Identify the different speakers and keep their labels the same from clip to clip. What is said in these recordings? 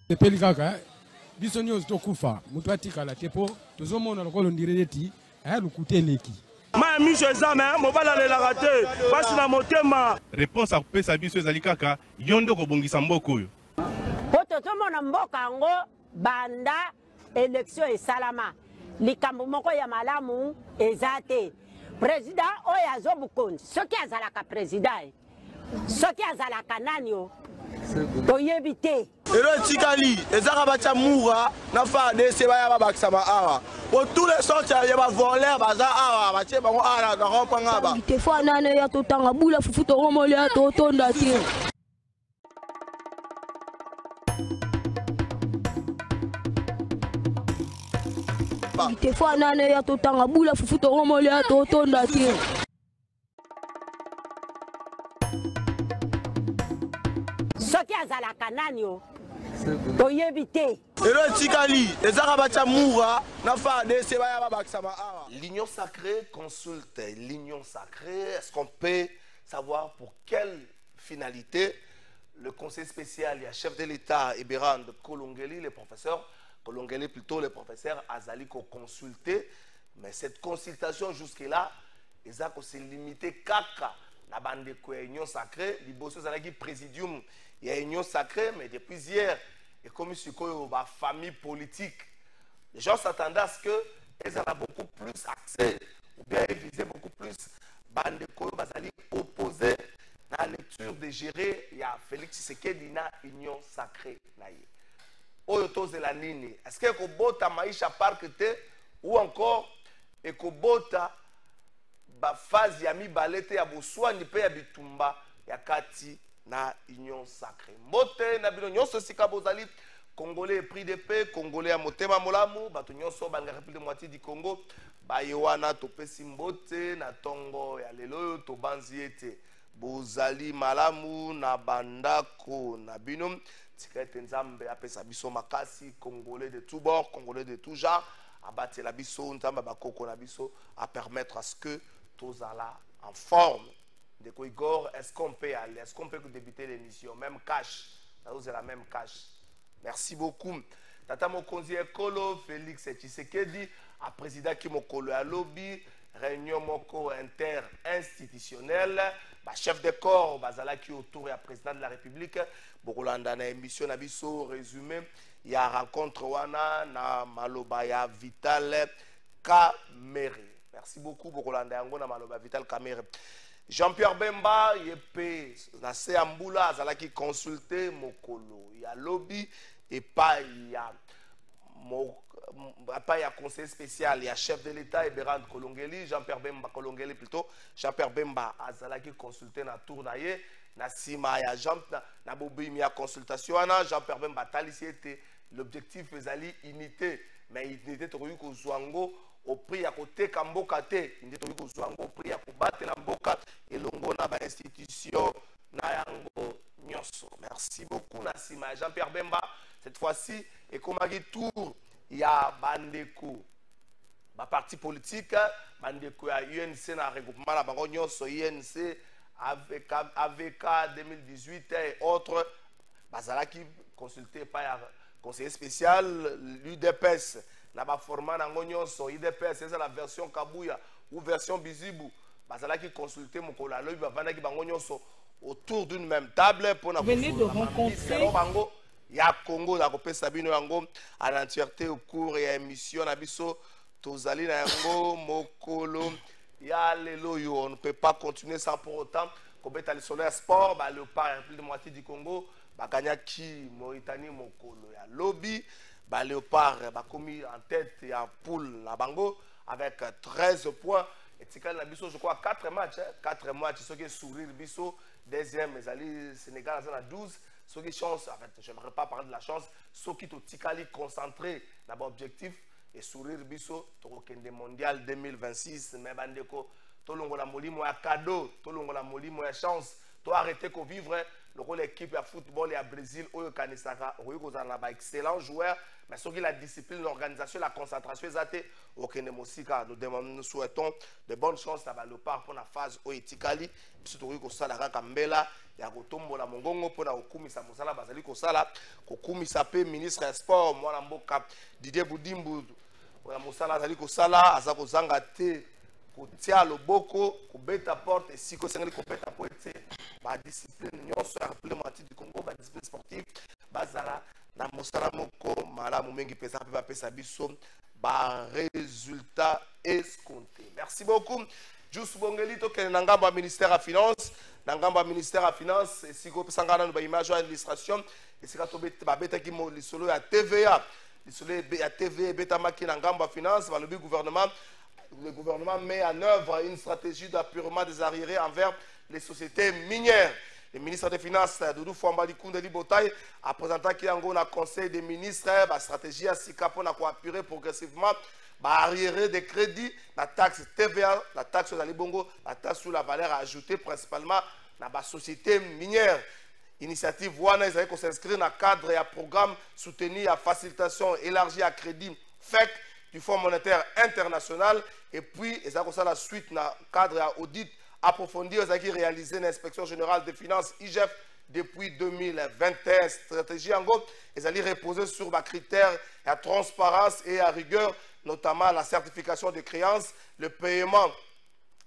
Speaker 1: Epeli kaka biso nyonso tokufa mutu atikala tepo tozomona lokolo ndireleti lukuteleki
Speaker 2: ma miso ezame mobala lelaka te pasi na motema.
Speaker 3: Réponse à kopesa biso ezali kaka yo nde kobongisa mboka oyo
Speaker 4: po tozomona mboka yango banda élection esalama likambo moko ya malamu eza te. Président oyo azobukonzi soki azalaka président soki azalaka nani o toyebi te.
Speaker 2: Ero tikali ezaka bacha mura na fa dese baya babakisa ba awa pour tous les sortes ya ba voler baza awa bache bango ala ga kopanga ba
Speaker 5: te fa nane ya totanga bula fufu to romole ya totonda te. te fa nane ya totanga bula fufu to romole ya totonda te.
Speaker 4: soki azalaka nani o toyebi te.
Speaker 2: Ero tikali ezaka bacha mura na fa dese baya babakisa ba awa.
Speaker 6: L'union sacrée consulte l'union sacrée. Est-ce qu'on peut savoir pour quelle finalité le conseil spécial et chef de l'État Ebérand Kolongeli, les professeurs Kolongeli plutôt les professeurs Azali ko consulter, mais cette consultation jusque-là eza ko se limiter kaka la bande de union sacrée, liboso zalaki présidium il y a union sacrée, mais depuis hier et comme il y a une famille politique, les gens s'attendaient à ce qu'elles aient beaucoup plus accès ou bien viser beaucoup plus bande de bazali opposés dans la lecture de gérer. Il y a Félix Tshisekedi na union sacrée naïe. Oyoto zelanini. Est-ce que Kobota Maïcha Park te ou encore Ekobota ba phase ya mi balete ya boswani pe ya bitumba ya kati na union sacrée. Mote na bino nyonso sika bozali Congolais pris de paix, Congolais à motema molamu, bato nyonso banga République de moitié du Congo, ba yewana topesi mbote na tongo ya lelo to banzi ete bozali malamu na bandako na bino tikete nzambe apesa biso makasi Congolais de tout bord, Congolais de tout genre, abattre la biso nzamba bakoko na biso à permettre à ce que tozala en forme. De Igor, est-ce qu'on peut aller? Est-ce qu'on peut débuter l'émission? Même cash. C'est la même cash. Merci beaucoup. Tata Mokonzi Ekolo, Félix Tshisekedi, à président qui mokolo à lobby, réunion moko inter-institutionnelle, chef de corps, bazala qui autour et président de la République, Bokolanda na émission na biso résumé, il y a rencontre wana na maloba ya Vital Kamerhe. Merci beaucoup Bokolanda yango na maloba Vital Kamerhe. Jean-Pierre Bemba, Yepé, Nassé Amboula, Zalaki consulté Mokolo. Il y a lobby et pas il y a conseil spécial, il y a chef de l'État, Ebérand Kolongeli, Jean-Pierre Bemba Kolongeli plutôt, Jean-Pierre Bemba a Zalaki consulté na tournaye, na Sima ya Jean na Bobi mi a consultation Jean-Pierre Bemba talissi était l'objectif Zali unité, mais unité tokoyu ko zwango au prix à côté Kamboka te, au prix à combattre la Mboka et l'ongo na ba institution na yango nyoso. Merci beaucoup Nassima Jean-Pierre Bemba. Cette fois-ci et comme à tour il y a Bandeko, ba parti politique, Bandeko à UNC na regroupement la bango nyoso UNC avec AVK 2018 et autres. Bazala qui consulté par conseiller spécial l'UDPS. Naba format na nyonso IDPS c'est la version Kabuya ou version Bizibu bazala qui consulter mon kolalo bavana ki bango nyonso autour d'une même table pour na venir de rencontrer bango ya Congo la kopesa bino yango à l'entièreté au cours et émission na biso tozali na yango mokolo ya lelo yo. On ne peut pas continuer sans pour autant kobeta le solaire sport ba le par plus de moitié du Congo ba gagna-ki Mauritanie mokolo ya lobby. Bah, Léopard bah, commis en tête et en poule la Bango avec 13 points. Et Tikal Nabiso, je crois 4 matchs. 4 matchs, ceux qui sourire Bisso, deuxième, mais Ali Sénégal à 12. Ceux qui chance, en fait, je n'aimerais pas parler de la chance. Ceux qui sont Tikali concentrés dans l'objectif et sourire Bisso, Torokende Mondial 2026. Mais Bandeko, Tolongo la Moli, moi cadeau, Tolongo la Moli, moi chance. Toi arrêter qu'on vivre l'équipe de football et à Brésil, au Kanisaka, au excellent joueur, mais sur la discipline, l'organisation, la concentration, nous souhaitons de bonnes chances à le part pour la phase au Etikali, surtout que ça la Kambela, ya kotombola mongongo pour na okumisa mosala bazali kosala kokumisa pe ministre ya sport mwana mboka Didier Boudimbu na mosala azali kosala aza kozanga te kotia loboko kobeta porte esiko sengeli kopeta po ete ba discipline nyonso ya emblématique du Congo ba discipline sportive bazala na mosala moko malamu mengi pesa pe bapesa biso ba résultat escompté. Merci beaucoup. Juste Bongeli to ken nangamba ministère à finance nangamba ministère à finance esiko pesangana no ba image à illustration esika to beta ki mo lisolo ya TVA lisolo ya TVA beta maki nangamba finance va le gouvernement. Le gouvernement met en œuvre une stratégie d'appurement des arriérés envers les sociétés minières. Le ministre des Finances, Doudou Fouambali Koundeli Botaï, a présenté qu'il y a un conseil des ministres, la stratégie à SICAPO pour appuyer progressivement arriéré des crédits, la taxe TVA, la taxe sur la Libongo, la taxe sur la valeur ajoutée principalement dans la société minière. Initiative Wana, ils avaient s'inscrire dans le cadre et un programme soutenu à facilitation élargie à crédit FEC du Fonds monétaire international et puis ils ont la suite dans le cadre à audit approfondi ils ont réalisé l'inspection générale des finances IGF depuis 2021 stratégie en gros ils allaient reposer sur les critères à transparence et à rigueur notamment la certification de créances le paiement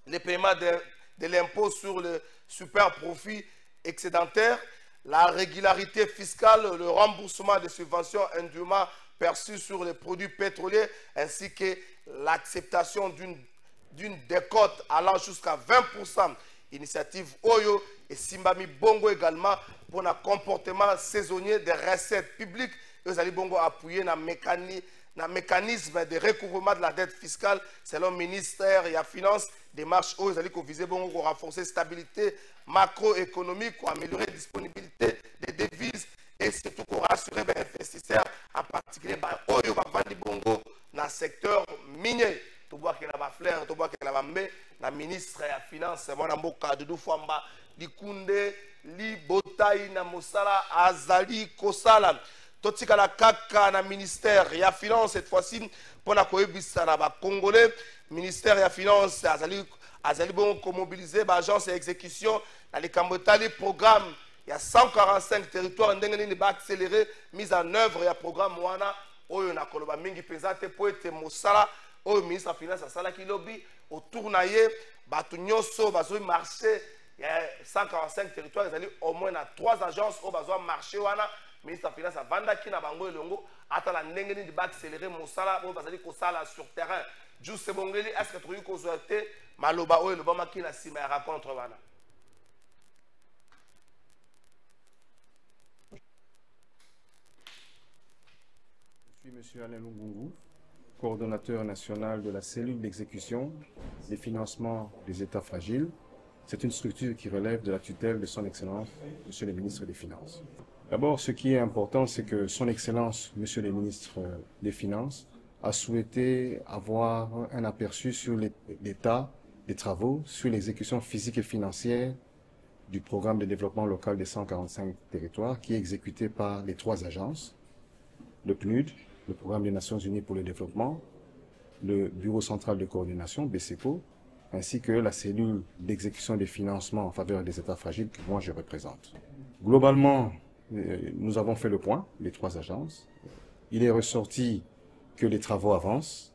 Speaker 6: de l'impôt sur le super profit excédentaire la régularité fiscale le remboursement des subventions indûment perçus sur les produits pétroliers ainsi que l'acceptation d'une décote allant jusqu'à 20%. Initiative Oyo et Simbami Bongo également pour un comportement saisonnier des recettes publiques. Ils allaient Bongo appuyer dans le mécanisme de recouvrement de la dette fiscale selon le ministère et la finance. Démarche Oyo, ils allaient viser Bongo pour renforcer la stabilité macroéconomique, pour améliorer la disponibilité des devises. Et surtout pour rassurer les investisseurs, en particulier Oyo Bavandi Bongo dans le secteur minier. Tu vois qu'il y a Flair, tu vois qu'il y a la ministre de la Finance, Mwanamboka Doudou Fouamba, Likunde, Li Botaï, na Mosala, Azali Kosala. Totika la Kaka na ministère de la Finance cette fois-ci pour la cohébissa na Congolais. Ministère de la Finance, Azali Bongo mobiliser l'agence d'exécution dans les Kambotali programme. Il y a 145 territoires qui accéléré mise en œuvre. Il y a un programme Wana, Oyo na Koloba Mingi Pesate pour être Mosala, Oyo ministre de la Finance, Sala Kilobi, autour naye, Batunyoso, Bazoui marché. Il y a 145 territoires, il y a au moins 3 agences au Bazoui marché Wana, ministre de la Finance, à Vandaki, na Bango et Longo, attend la Nengeni de accélérer Mosala, Oyo Bazali Kosala sur terrain. Juste Bongeli, est-ce que tu as consulté Maloba Oyo, le Bamaki na Sima raconte Wana?
Speaker 7: Je suis M. Alain Lungungu, coordonnateur national de la cellule d'exécution des financements des États fragiles. C'est une structure qui relève de la tutelle de son Excellence, M. le ministre des Finances. D'abord, ce qui est important, c'est que son Excellence, M. le ministre des Finances, a souhaité avoir un aperçu sur l'état des travaux, sur l'exécution physique et financière du programme de développement local des 145 territoires qui est exécuté par les 3 agences, le PNUD, le Programme des Nations Unies pour le développement, le Bureau central de coordination, BCECO, ainsi que la cellule d'exécution des financements en faveur des États fragiles que moi je représente. Globalement, nous avons fait le point, les 3 agences. Il est ressorti que les travaux avancent.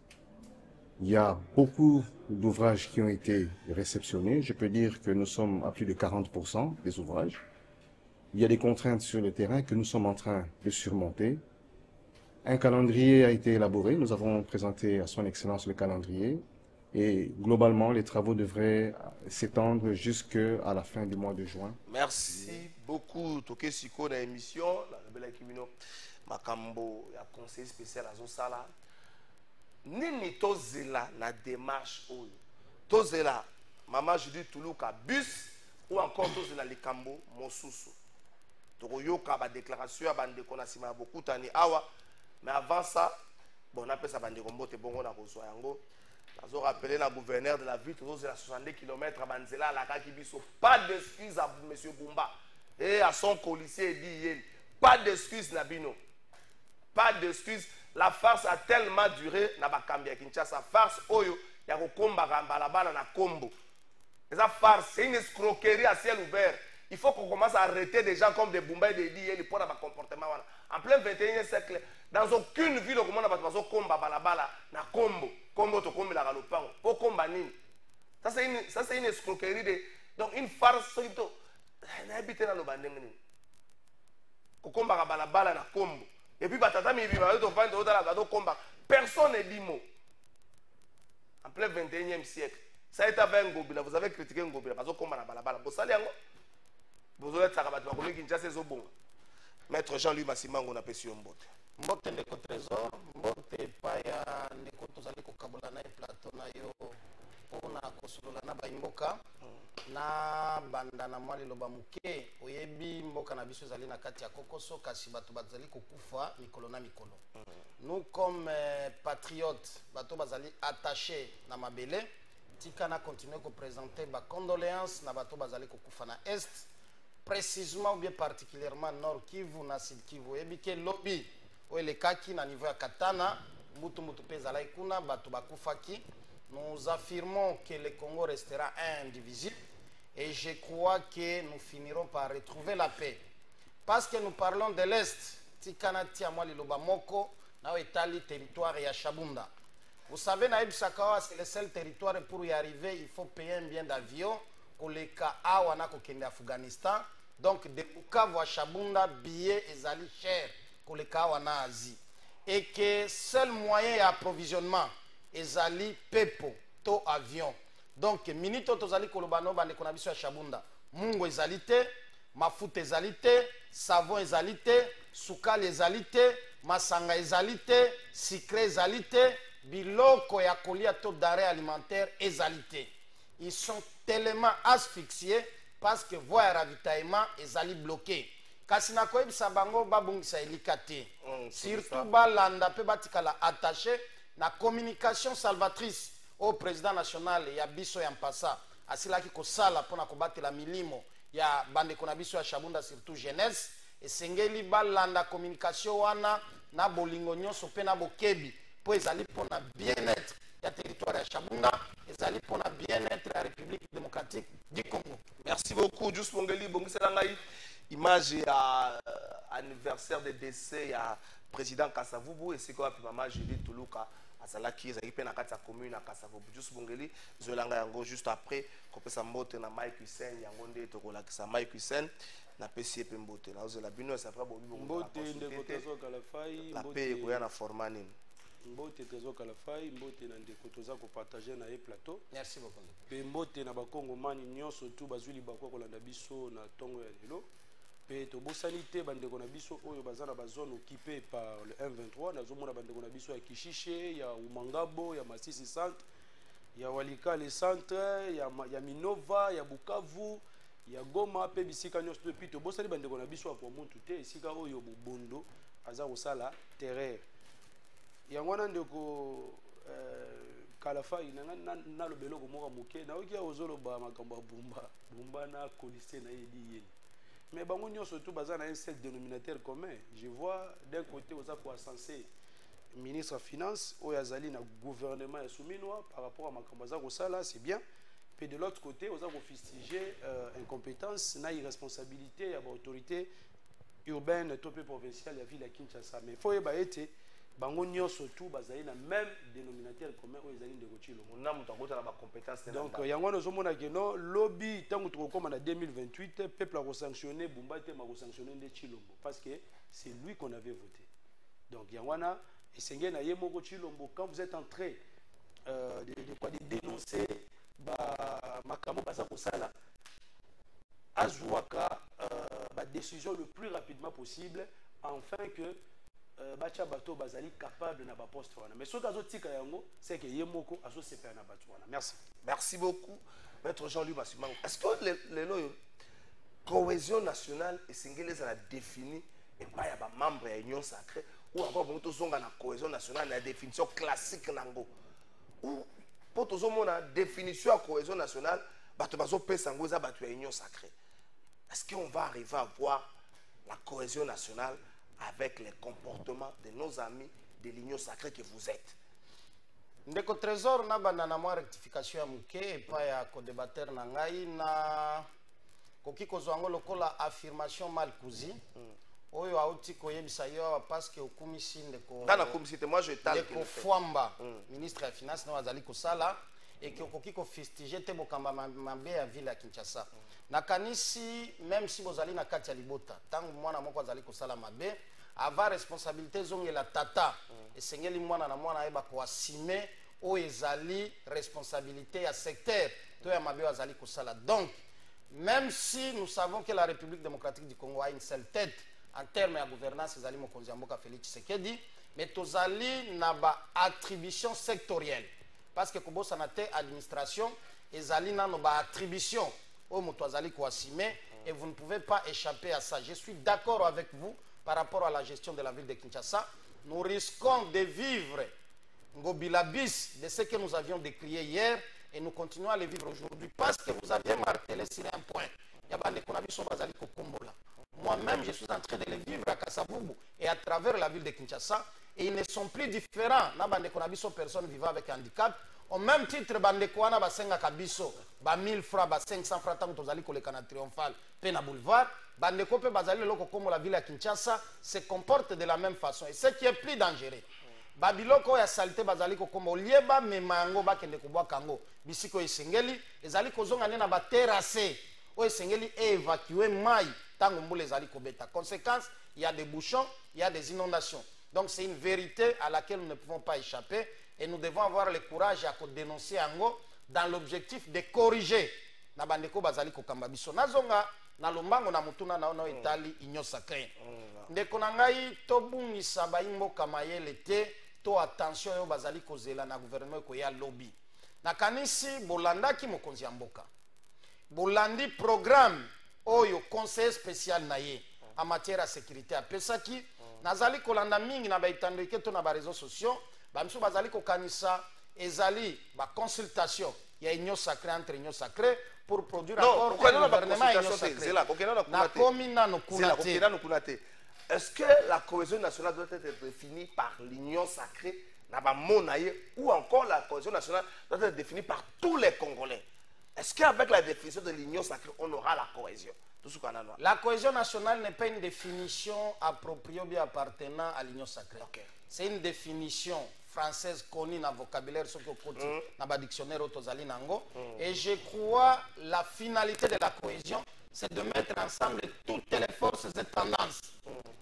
Speaker 7: Il y a beaucoup d'ouvrages qui ont été réceptionnés. Je peux dire que nous sommes à plus de 40% des ouvrages. Il y a des contraintes sur le terrain que nous sommes en train de surmonter. Un calendrier a été élaboré. Nous avons présenté à son Excellence le calendrier. Et globalement, les travaux devraient s'étendre jusqu'à la fin du mois de juin.
Speaker 6: Merci beaucoup. Toké Siko dans l'émission. La Kimino Makambo, il y a conseil spécial à Zosala. Nini tozela na démarche oyo. Tozela, maman Judy Toulouka bus ou encore tozela likambo mosusu. Tokoyoka ba déclaration ya bande konasima beaucoup tani awa. Mais avant ça, bon, on appelle ça bande kombote bongo na kozwa yango. Nous avons rappelé le gouverneur de la ville, tous les 62 km à Banzela, à la Kakibiso. Pas d'excuse à M. Bumba. Et à son policier dit, pas d'excuse Nabino. Pas d'excuse. La farce a tellement duré, na bakambia Kinshasa. Farce oyo, ya kokomba balabala na kombo. Et ça farce, c'est une escroquerie à ciel ouvert. Il faut qu'on commence à arrêter des gens comme des Bumba et des Dié pour avoir comportement. En plein 21e siècle, dans aucune ville au monde, on a comba balabala na kombo. Kombo to kombo la galopango. Pour comba nini. Ça c'est une escroquerie de, donc une farce surtout. Na habité dans le bandengni. Ko komba balabala na kombo. Et puis batata mi bi ba to vendre au la gado komba. Personne ne dit mot. En plein 21e siècle. Ça est avec Ngobila, vous avez critiqué Ngobila parce que comba na balabala. Vous savez yango. Vous avez tsakabatu ba komi Kinshasa zo bonga. Maître Jean-Louis Massimango on appelle sur Mbote.
Speaker 8: Mbote ndeko trésor, Mbote paya ndeko tozali kokabola na plateau na yo pona kosolola na baimboka na banda na mwa liloba muke oyebi mboka na biso ezali na kati ya kokoso kasi bato bazali kokufa mikolo na mikolo. Nous comme patriotes bato bazali attachés na mabele tika na continuer ko présenter ba condoléances na bato bazali kokufa na est précisément ou bien particulièrement Nord Kivu na Sud Kivu ebike lobby oelekaki na niveau ya Katana mutu peza la ikuna bato bakufaki. Nous affirmons que le Congo restera indivisible et je crois que nous finirons par retrouver la paix parce que nous parlons de l'Est tikanati amwa liloba moko na etali territoire ya Shabunda. Vous savez na Ibsakawa c'est le seul territoire pour y arriver il faut payer un bien d'avion koleka awa na kokende Afghanistan. Donc de Bukavu à Shabunda billet ezali cher koleka awa na Asie et que seul moyen d'approvisionnement ezali pepo to avion. Donc minito tozali kolobano bande kona biso ya Shabunda mungo ezali te, mafuta ezali te, savon ezali te, sukali ezali te, masanga ezali te, sucre ezali te, biloko ya kolia to d'arrêt alimentaire ezali te. Ils sont tellement asphyxiés parce que voie ya ravitaillement ezali bloqué. Kasi na koyebisa bango babungisa elika te. Surtout balanda pe batikala attaché na communication salvatrice au président national ya biso ya mpasa asilaki kosala pona kobatela milimo ya bande kona biso ya Shabunda surtout jeunesse esengeli balanda communication wana na bolingo nyonso pe na bokebi po ezali pona bien-être ya territoire ya Shabunda ezali pona bien-être ya République démocratique du Congo.
Speaker 6: Merci beaucoup Just Mongeli bongisela ngai image ya anniversaire de décès ya président Kasavubu et c'est quoi puis maman Judith Tuluka azalaki ezali pe na kati ya commune ya Kasavubu Just Mongeli zolanga yango juste après kopesa mbote na Mike Hussein yango nde tokolakisa Mike Hussein na pesi pe mbote na ozola bino ça fera bobi
Speaker 1: mbote ndeko tozoka la faille
Speaker 6: la paix ko ya na format nini
Speaker 1: mbote tozoka la faille mbote na ndeko toza ko partager na e plateau.
Speaker 8: Merci beaucoup.
Speaker 1: Pe mbote na bakongo mani nyonso tu bazuli bakwa kolanda biso na tongo ya lelo. Pe tobosani te bandeko na biso oyo baza na bazone occupée par le M23 nazomona bandeko na biso ya Kishishe ya Umangabo ya Masisi centre ya Walikale centre ya Minova ya Bukavu ya Goma pe bisika nyonso depuis tobosani bandeko na biso kwa muntu te esika oyo bobondo aza kosala terreur yango wana ndeko Kalafai na lobelo ko moka muke na okia ozoloba makambo bumba na kolise na yedi yeni. Mais bango nyonso tout baza na un seul dénominateur commun. Je vois d'un côté oza ko censé ministre des finances ou yazali na gouvernement ya souminois par rapport à makambo za ko sala c'est bien. Puis de l'autre côté oza ko fustiger incompétence na irresponsabilité ya autorité urbaine topé provinciale ya ville ya Kinshasa. Mais faut yeba été bango nyonso tout bazali na même dénominateur commun o ezali ndeko chilo
Speaker 6: mona mutu akota na ba compétence
Speaker 1: donc yango na zomona ke no lobby tango tokoma na 2028 peuple a sanctionné Bumba te ma sanctionné nde Chilombo parce que c'est lui qu'on avait voté donc yango na esengé na ye moko Chilombo quand vous êtes en train de dénoncer ba makambo baza kosala azwaka ba décision le plus rapidement possible afin que bacha bato bazali capable na ba poste wana mais soki azotika yango c'est que yemoko azosepela na bato wana. Merci.
Speaker 6: Merci beaucoup Maître Jean-Louis Massimango. Est-ce que le cohésion nationale esengeli za défini et pas ya ba membre ya union sacrée ou encore bon tozonga na cohésion nationale na définition classique nango ou pour tozomona définition ya cohésion nationale bato bazopesa ngo za bato ya union sacrée est-ce qu'on va arriver à voir la cohésion nationale avec les comportements de nos amis de l'Union sacrée que vous êtes?
Speaker 8: Ndeko Trésor na banda na mwa rectification ya muke epa ya kodebater na ngai na koki kozwa ngo lokola affirmation mal cousi oyo auti koyebisa yo awa parce que okumisi ndeko
Speaker 6: Dans la communauté, moi je t'ai
Speaker 8: ndeko Fwamba ministre ya finance na wazali kosala et que koki ko festiger te bokamba mabe ya ville ya Kinshasa na kanisi même si bozali na kati ya libota tangu mwana moko azali kosala mabe ava responsabilité zongela tata esengeli mwana na mwana ayeba ko assumer o ezali responsabilité ya secteur to ya mabe azali kosala. Donc même si nous savons que la République démocratique du Congo a une seule tête en termes de gouvernance, ezali mokonzi ya mboka Félix Tshisekedi, mais tozali na ba attribution sectorielle parce que kobosa na te administration ezali nano ba attribution o moto azali ko assumer et vous ne pouvez pas échapper à ça. Je suis d'accord avec vous par rapport à la gestion de la ville de Kinshasa. Nous risquons de vivre ngobilabis de ce que nous avions décrié hier et nous continuons à le vivre aujourd'hui parce que vous aviez martelé sur un point. Moi-même, je suis en train de le vivre à Kasavubu et à travers la ville de Kinshasa et ils ne sont plus différents. Nous personnes vivant avec handicap. Au même titre, bandekwana basenga kabiso ba 1000 francs ba 500 francs tant tozali koleka na triomphal pe na boulevard bandeko pe bazali loko comme la ville à Kinshasa se comporte de la même façon et ce qui est plus dangereux babiloko ya saleté bazali ko comme lieba memango ba kende ko bwa kango bisiko esengeli ezali kozonga ne na ba terrasse o esengeli évacuer mai tango mbule ezali ko beta. Conséquence, il y a des bouchons, il y a des inondations. Donc c'est une vérité à laquelle nous ne pouvons pas échapper. Et nous devons avoir le courage à dénoncer Ango dans l'objectif de corriger. Na bandeko bazali ko kambabiso nazonga na lombango na mutuna na ono Itali inyo sacré. Ndeko na ngai to bungisa ba imboka mayele te to attention yo bazali ko zela na gouvernement ko ya lobby. Na kanisi bolanda ki mokonzi ya mboka. Bolandi programme oyo conseil spécial na ye en matière de sécurité à pesaki nazali kolanda mingi na ba itando keto na ba réseaux sociaux. Bamsou bazali ko kanisa ezali ba consultation ya union sacrée entre union sacrée pour produire encore un gouvernement union sacrée. Na komina no kunate.
Speaker 6: Est-ce que la cohésion nationale doit être définie par l'union sacrée ou encore la cohésion nationale doit être définie par tous les Congolais? Est-ce qu'avec la définition de l'union sacrée, on aura la cohésion?
Speaker 8: La cohésion nationale n'est pas une définition appropriée ou bien appartenant à l'union sacrée. Okay. C'est une définition française connue dans le vocabulaire sur le dictionnaire Otozali Nango. Et je crois la finalité de la cohésion, c'est de mettre ensemble toutes les forces et tendances,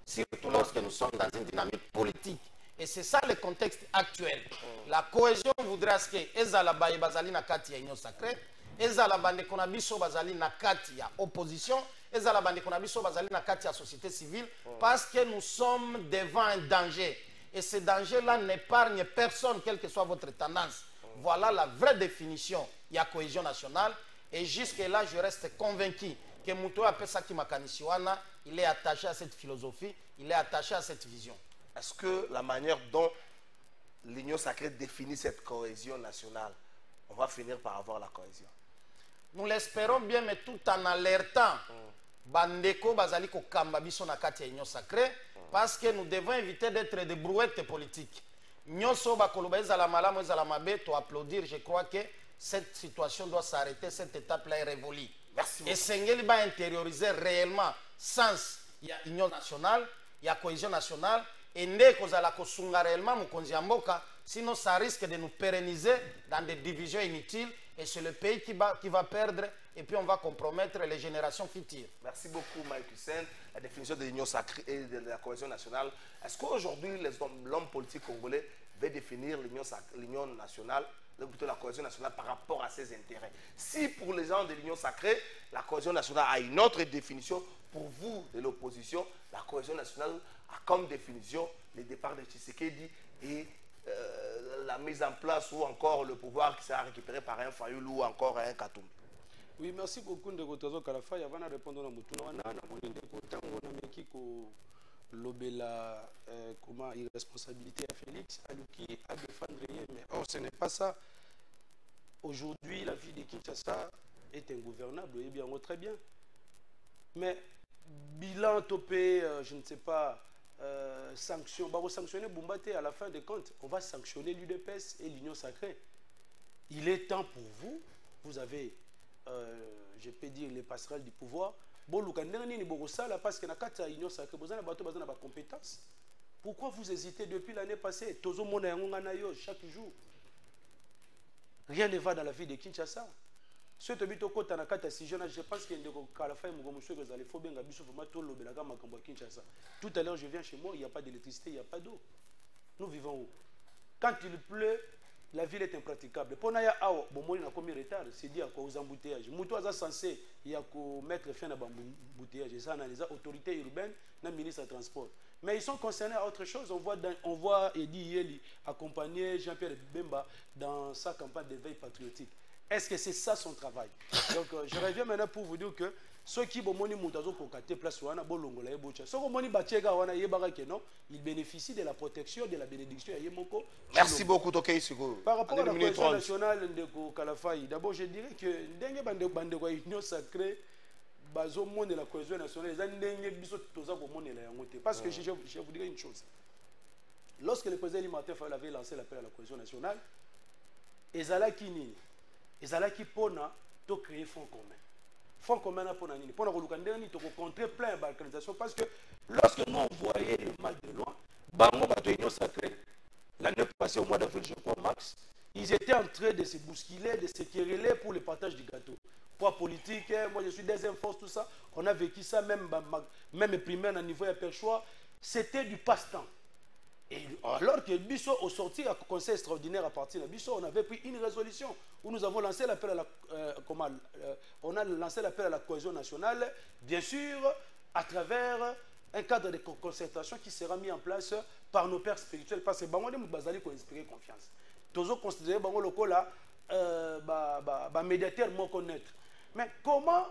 Speaker 8: surtout lorsque nous sommes dans une dynamique politique. Et c'est ça le contexte actuel. La cohésion voudrait ce que Ezala Baye Bazali Nakati Union sacrée, Ezala Bande Konabiso Bazali Nakati ya opposition, Ezala Bande Konabiso Bazali Nakati ya société civile, parce que nous sommes devant un danger. Et ce danger-là n'épargne personne, quelle que soit votre tendance. Voilà la vraie définition. Il y a cohésion nationale. Et jusque-là, je reste convaincu que Mouto Apesaki Makanisiwana, il est attaché à cette philosophie, il est attaché à cette vision.
Speaker 6: Est-ce que la manière dont l'Union sacrée définit cette cohésion nationale, on va finir par avoir la cohésion?
Speaker 8: Nous l'espérons bien, mais tout en alertant Bandeko Bazaliko Kambabiso Nakati Union sacrée, parce que nous devons éviter d'être des brouettes politiques. Nyoso Bakoloba Ezala Malamu Ezala Mabe, to applaudir, je crois que cette situation doit s'arrêter, cette étape-là est révolue.
Speaker 6: Merci.
Speaker 8: Et Sengeli va intérioriser réellement sens, il y a union nationale, il y a cohésion nationale, et ne kozala kosunga réellement Mokonzi Mboka, sinon ça risque de nous pérenniser dans des divisions inutiles, et c'est le pays qui va perdre, et puis on va compromettre les générations futures.
Speaker 6: Merci beaucoup Mike Hussein. La définition de l'union sacrée et de la cohésion nationale. Est-ce qu'aujourd'hui l'homme politique congolais veut définir l'union nationale, plutôt la cohésion nationale par rapport à ses intérêts? Si pour les gens de l'union sacrée, la cohésion nationale a une autre définition, pour vous de l'opposition, la cohésion nationale a comme définition le départ de Tshisekedi et la mise en place ou encore le pouvoir qui sera récupéré par un Fayoul ou encore un Katoum.
Speaker 1: Oui, merci beaucoup de Gotozo Kalafa. Il y a répondre à Moutouana, lobela comment irresponsabilité à Félix, à Luki, à défendre. Mais or, ce n'est pas ça. Aujourd'hui, la vie de Kinshasa est ingouvernable. Et bien, très bien. Mais bilan topé, je ne sais pas, sanction, bah, sanctionner Boumbaté à la fin des comptes, on va sanctionner l'UDPS et l'Union Sacrée. Il est temps pour vous, vous avez, je peux dire, les passerelles du pouvoir. Bon, parce que dans l'Union Sacrée, vous avez des compétences. Pourquoi vous hésitez depuis l'année passée? Chaque jour. Rien ne va dans la vie de Kinshasa. Je pense que tout à l'heure, je viens chez moi, il n'y a pas d'électricité, il n'y a pas d'eau. Nous vivons où? Quand il pleut, la ville est impraticable. Pour nous, c'est dit aux embouteillages. Nous sommes censés mettre fin à l'embouteillage. Ça, dans les autorités urbaines, dans le ministre des Transports. Mais ils sont concernés à autre chose. On voit Eddie Yeli accompagner Jean-Pierre Bemba dans sa campagne d'éveil patriotique. Est-ce que c'est ça son travail? Donc, je reviens maintenant pour vous dire que ceux qui ils bénéficient de la protection, de la bénédiction.
Speaker 6: Merci beaucoup, Tokei Sugo.
Speaker 1: Par rapport à la cohésion nationale de Kalafai, d'abord je dirais que l'Union Sacrée, de la cohésion nationale, parce que je vous dirais une chose. Lorsque le président Limaté avait lancé l'appel à la cohésion nationale, Ezalaki Pona to créer fonds commun. Fonds commun pour contrer plein de balkanisation parce que lorsque nous voyons le mal de loin, l'Union Sacrée, l'année passée au mois d'avril, je crois, Max, ils étaient en train de se bousculer, de se quereller pour le partage du gâteau. Poids politique, moi je suis deuxième force, tout ça. On a vécu ça, même primaire à niveau de choix. C'était du passe-temps. Et alors que Bissot, au sortir du conseil extraordinaire à partir de Bissot, on avait pris une résolution où nous avons lancé l'appel à la cohésion nationale, bien sûr, à travers un cadre de concertation qui sera mis en place par nos pères spirituels. Parce que Bango nous basali pour inspirer confiance. Tous considérer Bango Loko là, médiateur moins connaître. Mais comment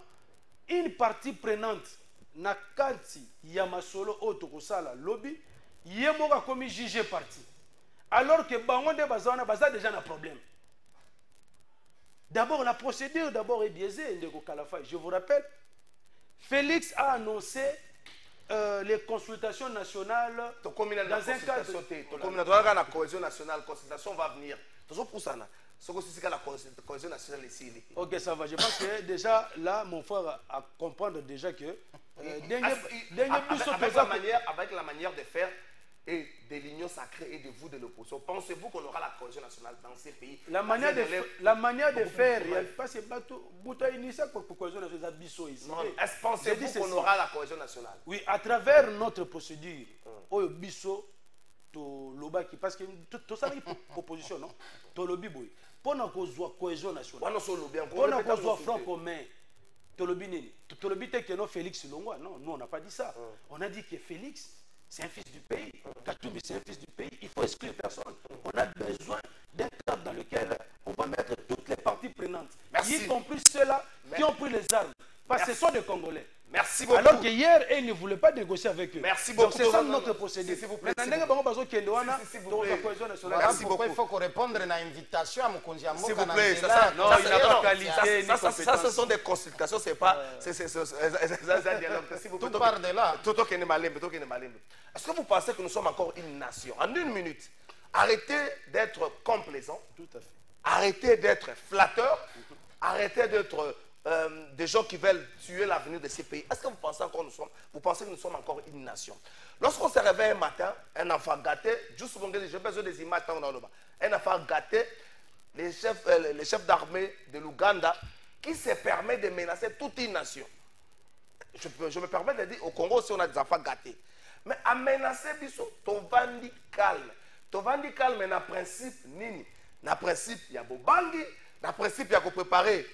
Speaker 1: une partie prenante na kanti Yamasolo Otokosala lobby Yemoga comme jugé parti. Alors que Bango de Bazana Baza déjà un problème. D'abord, la procédure est biaisée, Ndeko Kalafai. Je vous rappelle, Félix a annoncé les consultations nationales dans un cadre.
Speaker 6: La cohésion nationale, consultation va venir. Toujours pour ça. La cohésion nationale ici.
Speaker 1: Ok, ça va. Je pense que déjà, là, mon frère a comprendre déjà que...
Speaker 6: avec la manière de faire et de l'Union Sacrée et de vous de l'opposition, pensez-vous qu'on aura la cohésion nationale dans ces pays?
Speaker 1: La manière de faire, il y a pas ces bateaux, pour cohésion nationale,
Speaker 6: est-ce pensez-vous qu'on aura la cohésion nationale?
Speaker 1: Oui, à travers notre procédure, au Bisso, to Lobaki, parce que tout ça, c'est une proposition, non? To Lobi Boy. Pour nous avoir cohésion nationale, pour nous avoir front commun, to Lobi Nini, to Lobi que non Félix Longwa, non, nous on n'a pas dit ça. On a dit que Félix, c'est un fils du pays. Katumbi, c'est un fils du pays. Il faut exclure personne. On a besoin d'un cadre dans lequel on va mettre toutes les parties prenantes, y compris ceux-là qui ont pris les armes. Parce que ce sont des Congolais.
Speaker 6: Merci beaucoup.
Speaker 1: Alors qu'hier, ils ne voulaient pas négocier avec eux.
Speaker 6: Merci beaucoup.
Speaker 1: C'est ça notre procédé.
Speaker 6: S'il vous plaît.
Speaker 8: Pourquoi il faut qu'on réponde à l'invitation à Mokonzi Amoka?
Speaker 6: S'il vous plaît.
Speaker 1: Non, il n'a pas qualité.
Speaker 6: Ça, ce sont des consultations. C'est pas. C'est un dialogue.
Speaker 8: Tout part de là.
Speaker 6: Est-ce que vous pensez que nous sommes encore une nation? En une minute, arrêtez d'être complaisant.
Speaker 1: Tout à fait.
Speaker 6: Arrêtez d'être flatteur. Arrêtez d'être des gens qui veulent tuer l'avenir de ces pays. Est-ce que vous pensez que nous sommes encore une nation? Lorsqu'on se réveille un matin, un enfant gâté, juste j'ai besoin des images, un enfant gâté, les chefs d'armée de l'Ouganda qui se permet de menacer toute une nation. Je me permets de dire, au Congo aussi on a des enfants gâtés. Mais à menacer, ton vandi calme. Ton vandi calme, na principe, nini. Na principe, il y a Bobangi. Na principe, il y a préparer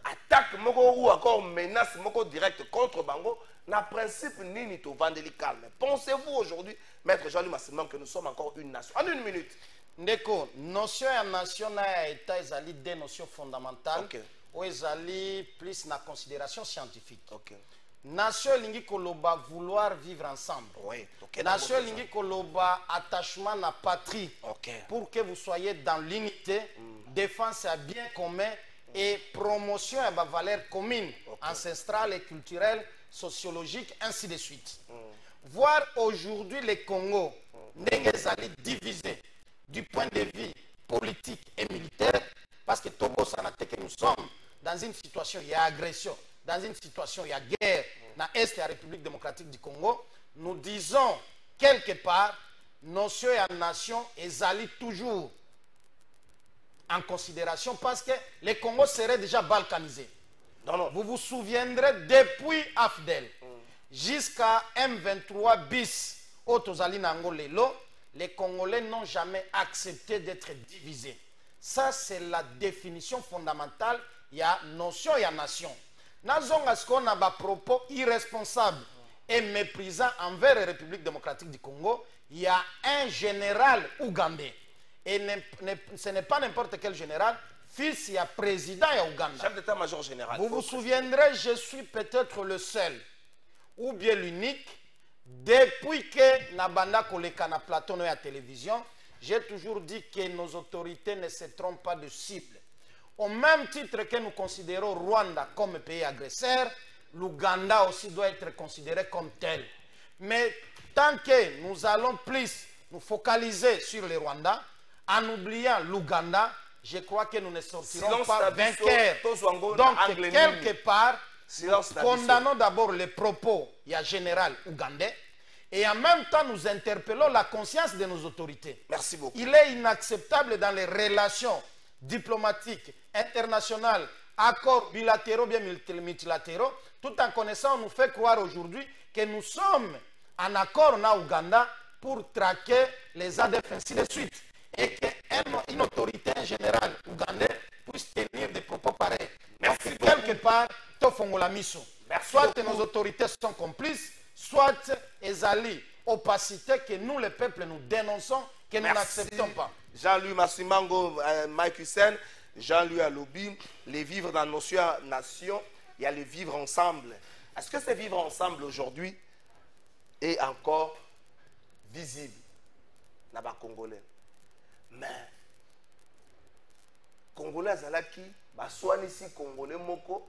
Speaker 6: attaque ou encore menace directe contre Bango. Na principe, nini, ton vandi calme. Pensez-vous aujourd'hui, Maître Jean-Louis Massimon, que nous sommes encore une nation? En une minute.
Speaker 8: Ndeko, notion ya nation na état ezali des notions fondamentales.
Speaker 6: Okay.
Speaker 8: Ou ezali plus na considération scientifique.
Speaker 6: Okay.
Speaker 8: Nation lingi koloba vouloir vivre ensemble.
Speaker 6: Oui. Okay.
Speaker 8: Nation lingi koloba attachement na patrie.
Speaker 6: Okay.
Speaker 8: Pour que vous soyez dans l'unité, défense à bien commun et promotion à valeurs communes, ancestrales et culturelles sociologiques, ainsi de suite. Voir aujourd'hui les Congo divisés du point de vue politique et militaire, parce que Togo Sanate, que nous sommes dans une situation, il y a agression, dans une situation, il y a guerre, dans l'Est de la République démocratique du Congo, nous disons quelque part, notion et nation, ils toujours en considération parce que le Congo serait déjà balkanisé. Vous vous souviendrez, depuis AFDEL jusqu'à M23 bis, les Congolais n'ont jamais accepté d'être divisés. Ça, c'est la définition fondamentale. Il y a notion, il y a nation. Nous avons des propos irresponsables et méprisants envers la République démocratique du Congo. Il y a un général ougandais. Et ce n'est pas n'importe quel général. Fils, il y a président et Ouganda.
Speaker 6: Chef d'état-major général.
Speaker 8: Vous vous souviendrez, je suis peut-être le seul, ou bien l'unique, depuis que Nabanda Koleka na plateau et à télévision, j'ai toujours dit que nos autorités ne se trompent pas de cible. Au même titre que nous considérons Rwanda comme pays agresseur, l'Ouganda aussi doit être considéré comme tel. Mais tant que nous allons plus nous focaliser sur le Rwanda, en oubliant l'Ouganda, je crois que nous ne sortirons pas vainqueurs. Donc, quelque part, condamnons d'abord les propos du général ougandais et en même temps, nous interpellons la conscience de nos autorités.
Speaker 6: Merci beaucoup.
Speaker 8: Il est inacceptable dans les relations diplomatiques, internationales, accords bilatéraux, bien multilatéraux, tout en connaissant, on nous fait croire aujourd'hui que nous sommes en accord en Ouganda pour traquer les ADF ainsi de suite. Et qu'une autorité générale ougandaise puisse tenir des propos pareils. Merci beaucoup. Quelque part, soit nos autorités sont complices, soit elles allient opacité que nous, les peuples, nous dénonçons, que nous n'acceptons pas.
Speaker 6: Jean-Louis Massimango, Mike Hussein, Jean-Louis Alobi, les vivre dans nos nations, il y a les vivre ensemble. Est-ce que ces vivre ensemble aujourd'hui est encore visible dans les Congolais? Mais Congolais Zalaki, soit ici Congolais Moko,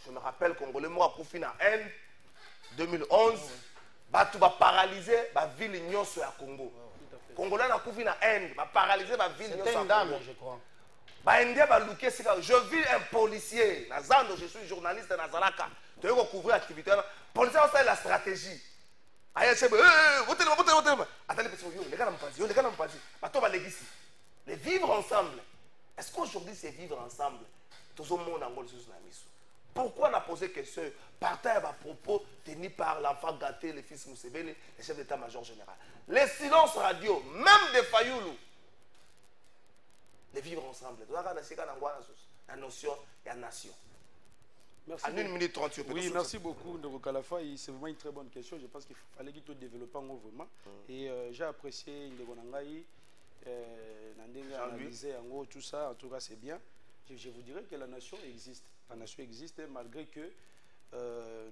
Speaker 6: je me rappelle Congolais Moko a profité en 2011, tu vas paralyser la ville nyonso ya Congo. Congolais a profité en Inde, va paralyser la ville nyonso ya Congo.
Speaker 8: Je crois.
Speaker 6: Je vis un policier, je suis journaliste dans Zalaka, tu veux couvrir l'activité. Le policier a fait la stratégie. Les vivre ensemble. Est-ce qu'aujourd'hui c'est vivre ensemble? Pourquoi on a posé question? Partage à propos tenu par l'enfant gâté, le fils Museveni, le chef d'état-major général. Les silences radio, même de Fayoulou. Les vivre ensemble. La notion et la nation.
Speaker 1: Merci.
Speaker 6: En 1 minute 30.
Speaker 1: Oui, merci beaucoup, Ndoko Kalafa. C'est vraiment une très bonne question. Je pense qu'il fallait qu'il tout développe vraiment. Et j'ai apprécié Ndoko Nangaï, tout ça. En tout cas, c'est bien. Je vous dirais que la nation existe. La nation existe malgré que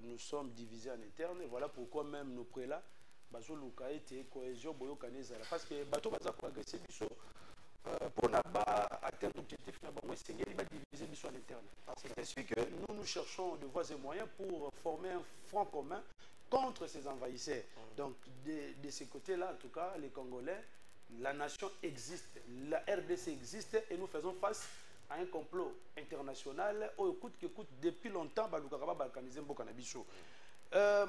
Speaker 1: nous sommes divisés en interne. Voilà pourquoi même nos prélats, Bazoluka était cohésion, Boyokanezala. Parce que Bato Baza pour agresser Bisso. Pour atteindre l'objectif, nous diviser en interne. C'est sûr que nous cherchons de voies et moyens pour former un front commun contre ces envahisseurs. Donc, de ce côté-là, en tout cas, les Congolais, la nation existe, la RDC existe et nous faisons face à un complot international. Écoute, depuis longtemps, Balukaraba balkanisé Mbokanabiso.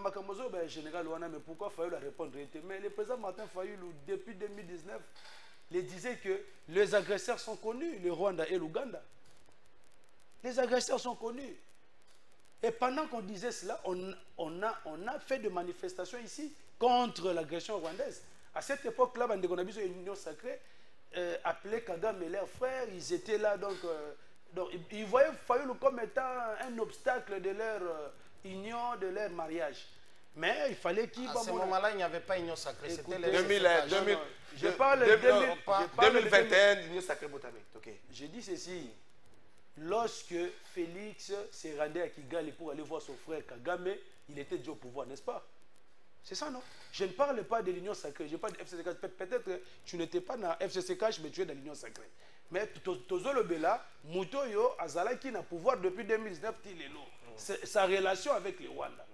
Speaker 1: Makamozo, général Ouana, mais pourquoi Fayoulou a répondu? Mais le président Martin Fayoulou, depuis 2019, il disait que les agresseurs sont connus, le Rwanda et l'Ouganda. Les agresseurs sont connus. Et pendant qu'on disait cela, on a fait des manifestations ici contre l'agression rwandaise. À cette époque-là, on a vu une union sacrée appelée Kagame et leurs frères. Ils étaient là, donc ils voyaient Fayoulou comme étant un obstacle de leur union, de leur mariage. Mais il fallait qu'il...
Speaker 8: À ce moment-là, il n'y avait pas union sacrée. C'était
Speaker 6: 2021, union sacrée Botamé.
Speaker 1: Je dis ceci. Lorsque Félix s'est rendu à Kigali pour aller voir son frère Kagame, il était déjà au pouvoir, n'est-ce pas? C'est ça, non? Je ne parle pas de l'union sacrée. Je parle de FCCK. Peut-être que tu n'étais pas dans FCCK, mais tu es dans l'union sacrée. Mais Tozo Lobela, Moutoyo, Azala qui n'a pouvoir depuis 2019, Tilelo. sa relation avec le Rwanda.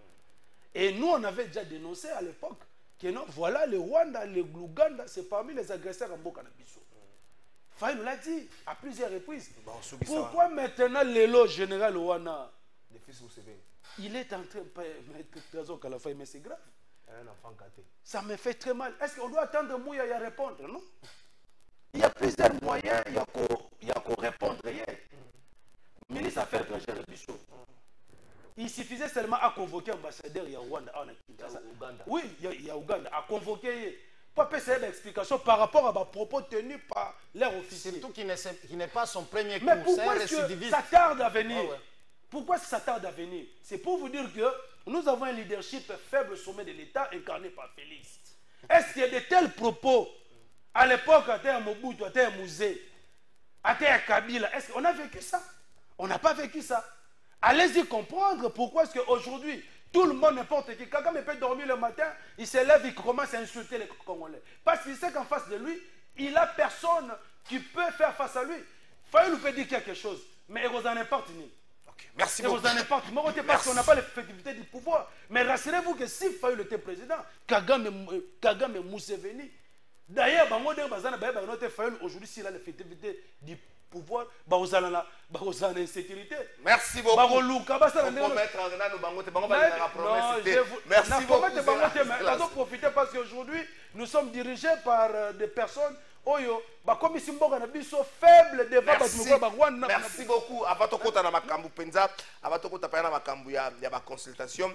Speaker 1: Et nous, on avait déjà dénoncé à l'époque que non, voilà, le Rwanda, le Ouganda, c'est parmi les agresseurs en Bokanabiso. Faye nous l'a dit à plusieurs reprises. Pourquoi maintenant l'élo général Rwanda, il est en train de mettre trésor Kalafaye, mais c'est grave.
Speaker 6: Un enfant gâté.
Speaker 1: Ça me fait très mal. Est-ce qu'on doit attendre Mouya à répondre, non? Il y a plusieurs moyens, il y a qu'à répondre hier. Ministre Affaires étrangères de Bissau. Il suffisait seulement à convoquer l'ambassadeur de Rwanda. Oui, il y a Ouganda. À convoquer. Pour faire une explication par rapport à propos tenus par leur officier.
Speaker 8: Surtout qui n'est pas son premier coup.
Speaker 1: Mais pourquoi est-ce que ça tarde à venir? Pourquoi ça tarde à venir? C'est pour vous dire que nous avons un leadership faible au sommet de l'État incarné par Félix. Est-ce qu'il y a de tels propos à l'époque, à terre Mobutu, à terre Mouzé, à terre Kabila? Est-ce qu'on a vécu ça? On n'a pas vécu ça. Allez-y comprendre pourquoi est-ce qu'aujourd'hui, tout le monde, n'importe qui, quelqu'un peut dormir le matin, il se lève, il commence à insulter les Congolais. Parce qu'il sait qu'en face de lui, il n'a personne qui peut faire face à lui. Faye nous peut dire quelque chose, mais il n'en est pas tenu.
Speaker 6: Merci beaucoup.
Speaker 1: Parce qu'on n'a pas l'effectivité du pouvoir. Mais rassurez-vous que si Faye était président, Kagame Museveni, d'ailleurs, aujourd'hui, s'il a l'effectivité du pouvoir, il a l'insécurité.
Speaker 6: Merci beaucoup. Merci beaucoup.
Speaker 1: Profiter parce qu'aujourd'hui, nous sommes dirigés par des personnes comme ici, faible débat.
Speaker 6: Merci beaucoup. Avant de continuer à ma consultation,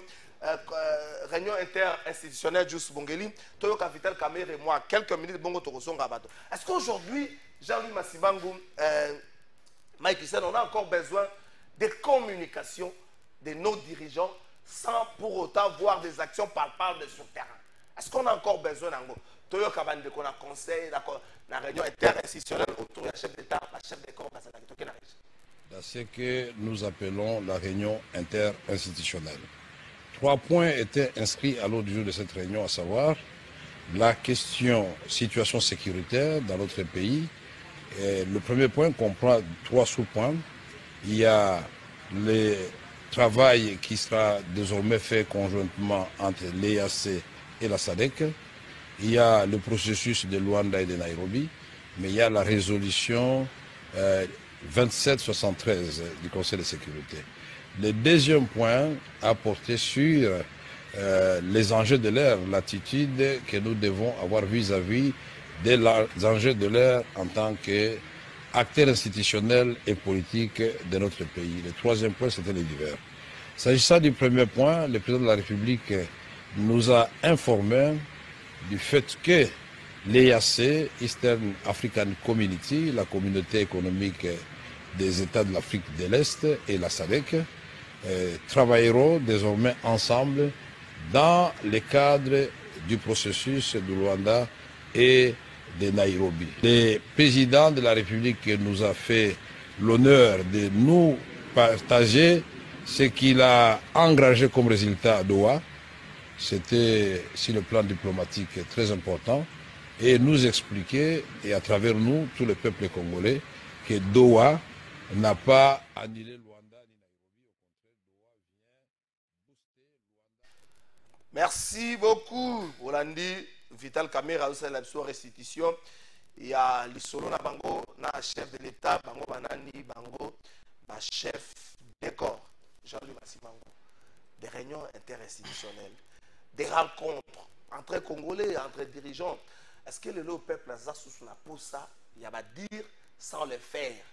Speaker 6: réunion interinstitutionnelle Juste Bongeli, Toyo Capital Kamere et moi, quelques minutes, est-ce qu'aujourd'hui, Jean-Louis Massibangu, Mike Hussein, on a encore besoin de communication de nos dirigeants sans pour autant voir des actions palpables sur le terrain? Est-ce qu'on a encore besoin d'un Toyo Kabande qu'on a conseil, la réunion interinstitutionnelle autour du chef d'État, la chef de corps,
Speaker 9: dans ce que nous appelons la réunion interinstitutionnelle. 3 points étaient inscrits à l'ordre du jour de cette réunion, à savoir la question situation sécuritaire dans notre pays. Et le premier point comprend 3 sous-points. Il y a le travail qui sera désormais fait conjointement entre l'EAC et la SADC. Il y a le processus de Luanda et de Nairobi, mais il y a la résolution 2773 du Conseil de sécurité. Le deuxième point a porté sur les enjeux de l'ère, l'attitude que nous devons avoir vis-à-vis des enjeux de l'ère en tant qu'acteurs institutionnels et politiques de notre pays. Le troisième point, c'était les divers. S'agissant du premier point, le président de la République nous a informé du fait que l'EAC, Eastern African Community, la communauté économique des États de l'Afrique de l'Est et la SADC, travailleront désormais ensemble dans le cadre du processus de Luanda et de Nairobi. Le président de la République nous a fait l'honneur de nous partager ce qu'il a engagé comme résultat à Doha. C'était, sur le plan diplomatique, très important, et nous expliquer, et à travers nous, tout le peuple congolais, que Doha n'a pas annulé Luanda ni Nairobi, au contraire, Doha vient booster Luanda.
Speaker 6: Merci beaucoup, Rolandi. Vital Kamera, la restitution. Il y a l'Isolo na bango, na chef de l'État, bango banani, bango, ma chef de corps, Jean-Louis Massibangu. Des réunions interinstitutionnelles, des rencontres entre Congolais, entre dirigeants. Est-ce que le peuple a sous la pour ça, il y a à dire sans le faire?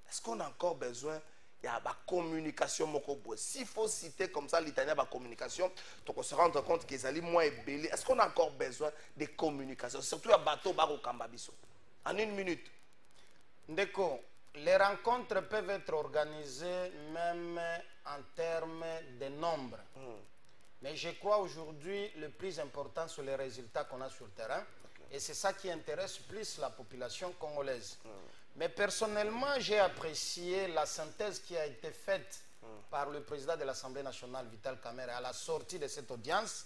Speaker 6: Est-ce qu'on a encore besoin? Il y a la communication. S'il faut citer comme ça l'italien, la communication, donc on se rend compte qu'ils allaient moins ébélés. Est-ce qu'on a encore besoin de communication? Surtout à bateau Baro Kambabiso. En 1 minute.
Speaker 8: Ndeko, les rencontres peuvent être organisées même en termes de nombre. Mais je crois aujourd'hui le plus important sur les résultats qu'on a sur le terrain. Et c'est ça qui intéresse plus la population congolaise. Mais personnellement, j'ai apprécié la synthèse qui a été faite par le président de l'Assemblée nationale, Vital Kamerhe, à la sortie de cette audience,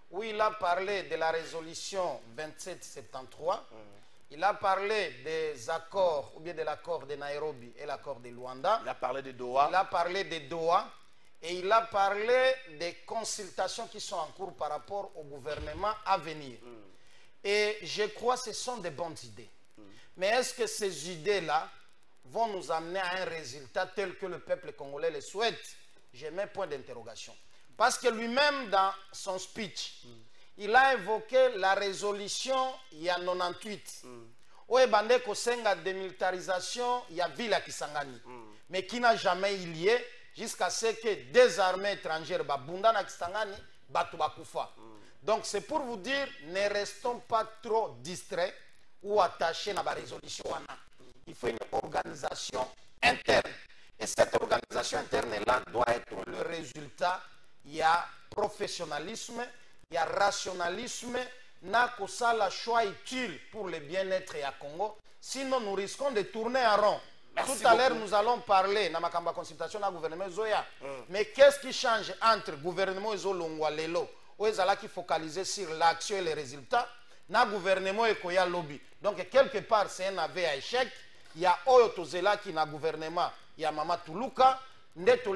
Speaker 8: où il a parlé de la résolution 2773, il a parlé des accords, ou bien de l'accord de Nairobi et l'accord de Luanda.
Speaker 6: Il a parlé de Doha.
Speaker 8: Il a parlé de Doha. Et il a parlé des consultations qui sont en cours par rapport au gouvernement à venir. Et je crois que ce sont des bonnes idées. Mais est-ce que ces idées-là vont nous amener à un résultat tel que le peuple congolais le souhaite? J'ai mis point d'interrogation. Parce que lui-même, dans son speech, il a évoqué la résolution il y a 98. Où est bandé kosenga démilitarisation, il y a ville à Kisangani. Mais qui n'a jamais eu lieu jusqu'à ce que des armées étrangères, Bunda na Kisangani, Batu Bakufa. Donc c'est pour vous dire, ne restons pas trop distraits ou attachés à la résolution. Il faut une organisation interne. Et cette organisation interne-là doit être le résultat. Il y a professionnalisme, il y a rationalisme, n'a que ça la choix utile pour le bien-être à Congo. Sinon, nous risquons de tourner en rond. Tout à l'heure, nous allons parler dans ma consultation du gouvernement Zoya. Mais qu'est-ce qui change entre le gouvernement Zolongwa Lelo, où ils allaient focaliser sur l'action et les résultats, dans le gouvernement Ekoya Lobby. Donc, quelque part, c'est un aveu à échec. Il y a Oyotozela qui dans le gouvernement, il y a Mama Toulouka. Merci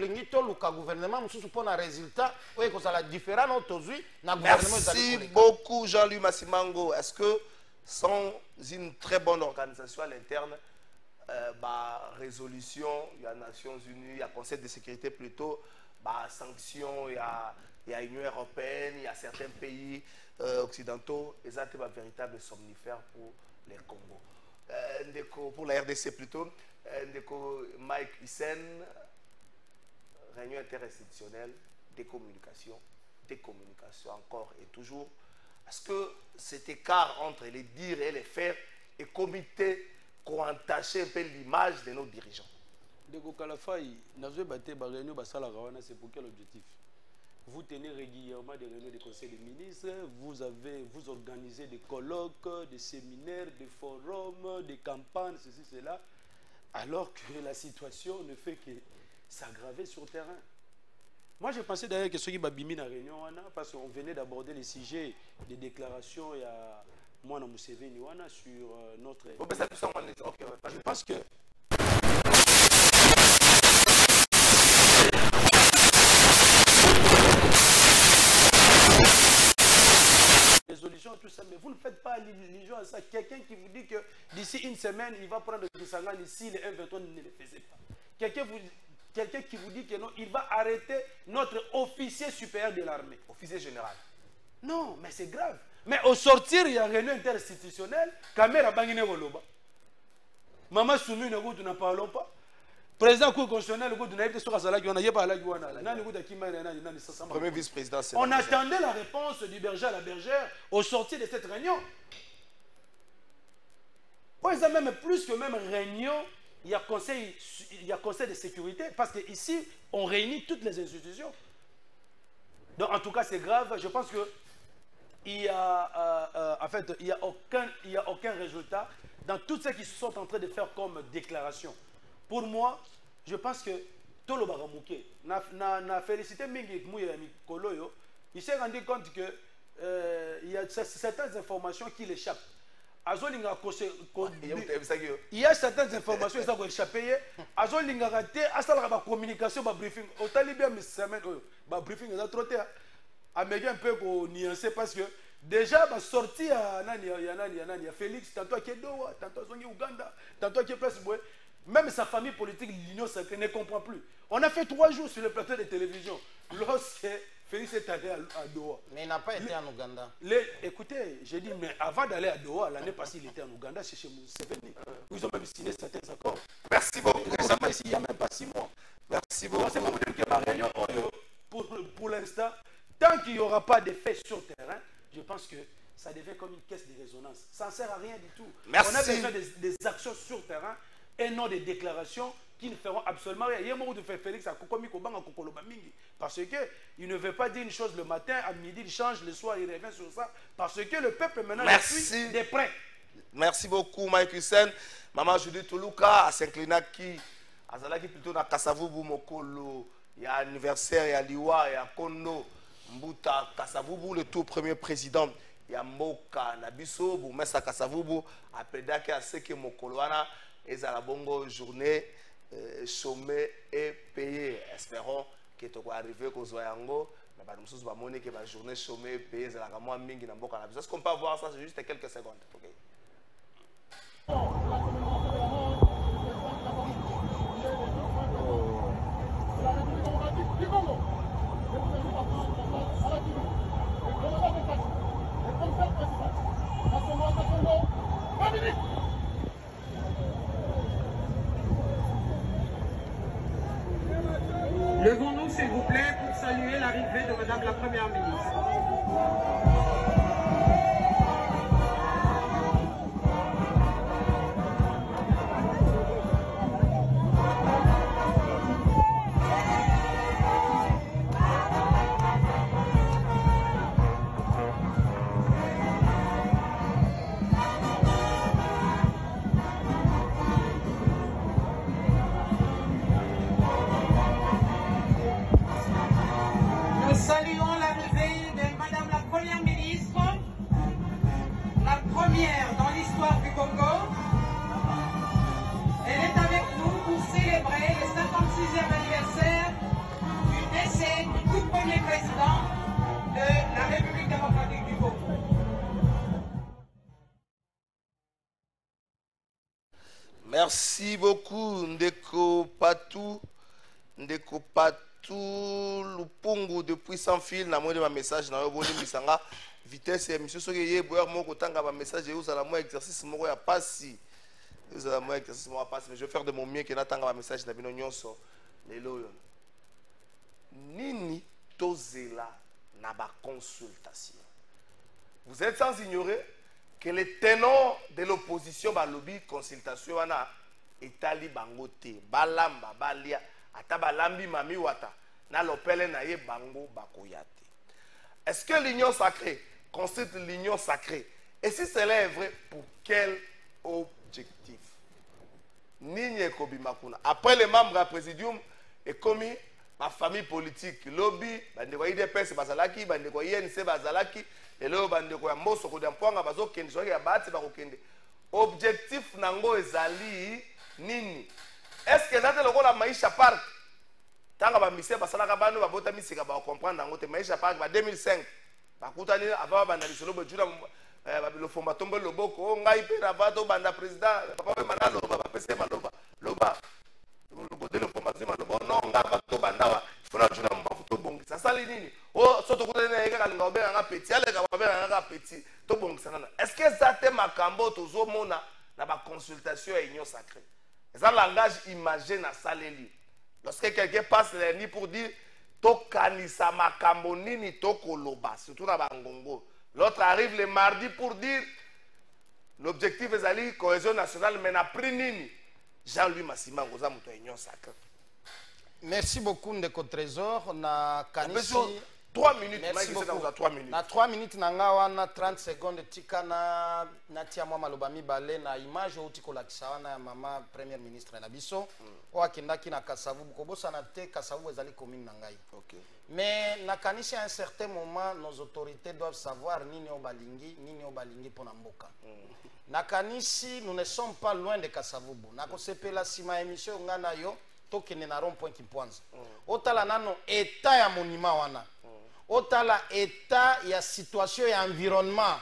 Speaker 6: beaucoup Jean-Louis Massimango. Est-ce que sans une très bonne organisation à l'interne, résolution, il y a Nations Unies, il y a Conseil de sécurité plutôt, sanctions, il y a Union européenne, il y a certains pays occidentaux, et ça c'est un véritable somnifère pour les Congo. Pour la RDC plutôt, Mike Hyssen, réunion interinstitutionnelle, des communications encore et toujours. Est-ce que cet écart entre les dires et les faire est comité pour entacher un peu l'image de nos dirigeants?
Speaker 1: Ndeko Kalafai, c'est pour quel objectif? Vous tenez régulièrement des réunions du Conseil des ministres, vous organisez des colloques, des séminaires, des forums, des campagnes, ceci, cela, alors que la situation ne fait que s'aggraver sur le terrain. Moi, je pensais d'ailleurs que ceux qui babimi dans la réunion, parce qu'on venait d'aborder les sujets des déclarations, il y a moi, dans Museveni, sur notre... Je pense que... Résolution, tout ça, mais vous ne faites pas allusion à ça. Quelqu'un qui vous dit que d'ici une semaine, il va prendre le Kisangani si les 1-23 ne le faisait pas. Quelqu'un qui vous dit que non, il va arrêter notre officier supérieur de l'armée.
Speaker 6: Officier général.
Speaker 1: Non, mais c'est grave. Mais au sortir, il y a une réunion interinstitutionnelle. Caméra Bangine Woloba. Maman Soumi, nous ne parlons pas. Président Cour constitutionnel,
Speaker 6: Premier vice-président.
Speaker 1: On attendait la réponse du berger à la bergère au sortir de cette réunion. Ils ont même plus que même réunion. Il y a conseil de sécurité, parce qu'ici, on réunit toutes les institutions. Donc, en tout cas, c'est grave. Je pense qu'il y a, en fait, il y a aucun résultat dans tout ce qu'ils sont en train de faire comme déclaration. Pour moi, je pense que Tolo Baramouké, na félicité Mingi Mouyami Koloyo, il s'est rendu compte que il y a certaines informations qui l'échappent. Il y a certaines informations qui sont échappées. Azolinga raté, la communication, la briefing. Au Talibia, mais semaine, le briefing est trop tard. Amélioré un peu pour nuancer parce que déjà, sorti à Félix, tantôt qui est Doha, tantôt qui est Ouganda, tantôt qui est Place Boué. Même sa famille politique, l'Union sacrée, ne comprend plus. On a fait 3 jours sur le plateau de télévision lorsque Félix est allé à Doha.
Speaker 8: Mais il n'a pas été en Ouganda.
Speaker 1: Écoutez, j'ai dit, mais avant d'aller à Doha, l'année passée, il était en Ouganda, c'est chez Museveni. Ils ont même signé certains accords.
Speaker 6: Merci beaucoup.
Speaker 1: Récemment, ici, il n'y a même pas 6 mois.
Speaker 6: Merci beaucoup.
Speaker 1: C'est pour vous dire que la réunion, pour l'instant, tant qu'il n'y aura pas d'effet sur le terrain, je pense que ça devient comme une caisse de résonance. Ça ne sert à rien du tout.
Speaker 6: Merci.
Speaker 1: On a besoin des actions sur le terrain et non des déclarations qui ne feront absolument rien. Il y a un moment où Félix a parce qu'il ne veut pas dire une chose le matin, à midi il change, le soir il revient sur ça, parce que le peuple maintenant suit des prêts.
Speaker 6: Merci beaucoup Mike Hyssen. Maman Judith Toulouka à Saint-Clinaki, à Zalaki plutôt na Kasavubu Mokolo, il y a anniversaire, il y a Liwa, il y a Kono, Mbuta Kasavubu, le tout premier président. Il y a Moka Nabiso, Boumessa Kasavubu, à Pedake à Seke Mokoloana. Et à la bonne journée, chômée et payée. Espérons que tu arrivé qu'aux Zoyango, mais bah nous sommes pas monnaie que la journée chômée payée c'est la gamme mingi na mboka na biso. Est-ce qu'on peut voir ça? C'est juste quelques secondes. Ok.
Speaker 10: Levons-nous, s'il vous plaît, pour saluer l'arrivée de Madame la Première ministre. Saluons l'arrivée de Madame la Première ministre, la première dans l'histoire du Congo. Elle est avec nous pour célébrer le 56e anniversaire du décès du tout premier président de la République démocratique du Congo.
Speaker 6: Merci beaucoup Ndeko Patou. Ndeko Patou. Tout le pongo depuis sans fil na moni ma message na yo boni misanga vitesse et monsieur soki ye boyer moko tanga ba message yo za moi exercice moko ya passi yo za moi exercice moko ya passi mais je vais faire de mon mieux que na tanga ba message na bino nyonso lelo yo nini tozela na ba consultation. Vous êtes sans ignorer que les ténors de l'opposition ba lobby consultation wana etali bangote balamba balia ata balambi mami wata na lopele na ye bango bakoyate. Est-ce que l'union sacrée constitue l'union sacrée? Et si cela est vrai, pour quel objectif? Nigne Kobimakuna. Après les membres du présidium et commis ma famille politique lobby bande ko IDPS bazalaki bande ko INC bazalaki et là bande ko mboso ko damponga bazo kende so ya bati ba ko kende. Objectif nango ezali nini? Est-ce que nate lokola maisha park tanga ba mise basalaka bano ba bota misika ba comprendre ngo te maisha park ba 2005 ba kutani ava banda lisolo bo jura ba lo fomba tombe loboko ngai pe na bato banda président papa manalo ba pese maloba loba lo de lo fomba zima lobo no nga bato bandawa fona jura mba futo bongi ça sali nini o soto kutani na yeka linga obera nga petit ale ka obera nga petit to bongi sana. Est-ce que ça te makambo tozo mona na ba consultation et union sacrée? C'est un langage imagé dans Saléli. Lorsque quelqu'un passe les nuits pour dire Tokanisa makambo nini tokoloba, surtout dans Bangongo. L'autre arrive le mardi pour dire l'objectif est d'aller cohésion nationale, mais n'a pris nini. Jean-Louis Massima Rosa Mouto Union Sacrée.
Speaker 8: Merci beaucoup Ndeko Trésor na kanisi
Speaker 6: 3 minutes.
Speaker 8: Merci beaucoup.
Speaker 6: 3 minutes.
Speaker 8: Na 3 minutes nanga wana 30 secondes tika na tia mwa maloba mibale na image outi kolakisa wana ya mama première ministre na biso o akendaki na Kasavubu kobosa na te Kasavubu ezali commune na ngai.
Speaker 6: OK.
Speaker 8: Mais na kanisi à un certain moment nos autorités doivent savoir nini o balingi pona mboka. Na kanisi nous ne sommes pas loin de Kasavubu. Na kosepela sima émission ngana yo tokene na rond-point Kimpwanza. Otala nano état ya monument wana. Otala état ya situation ya environnement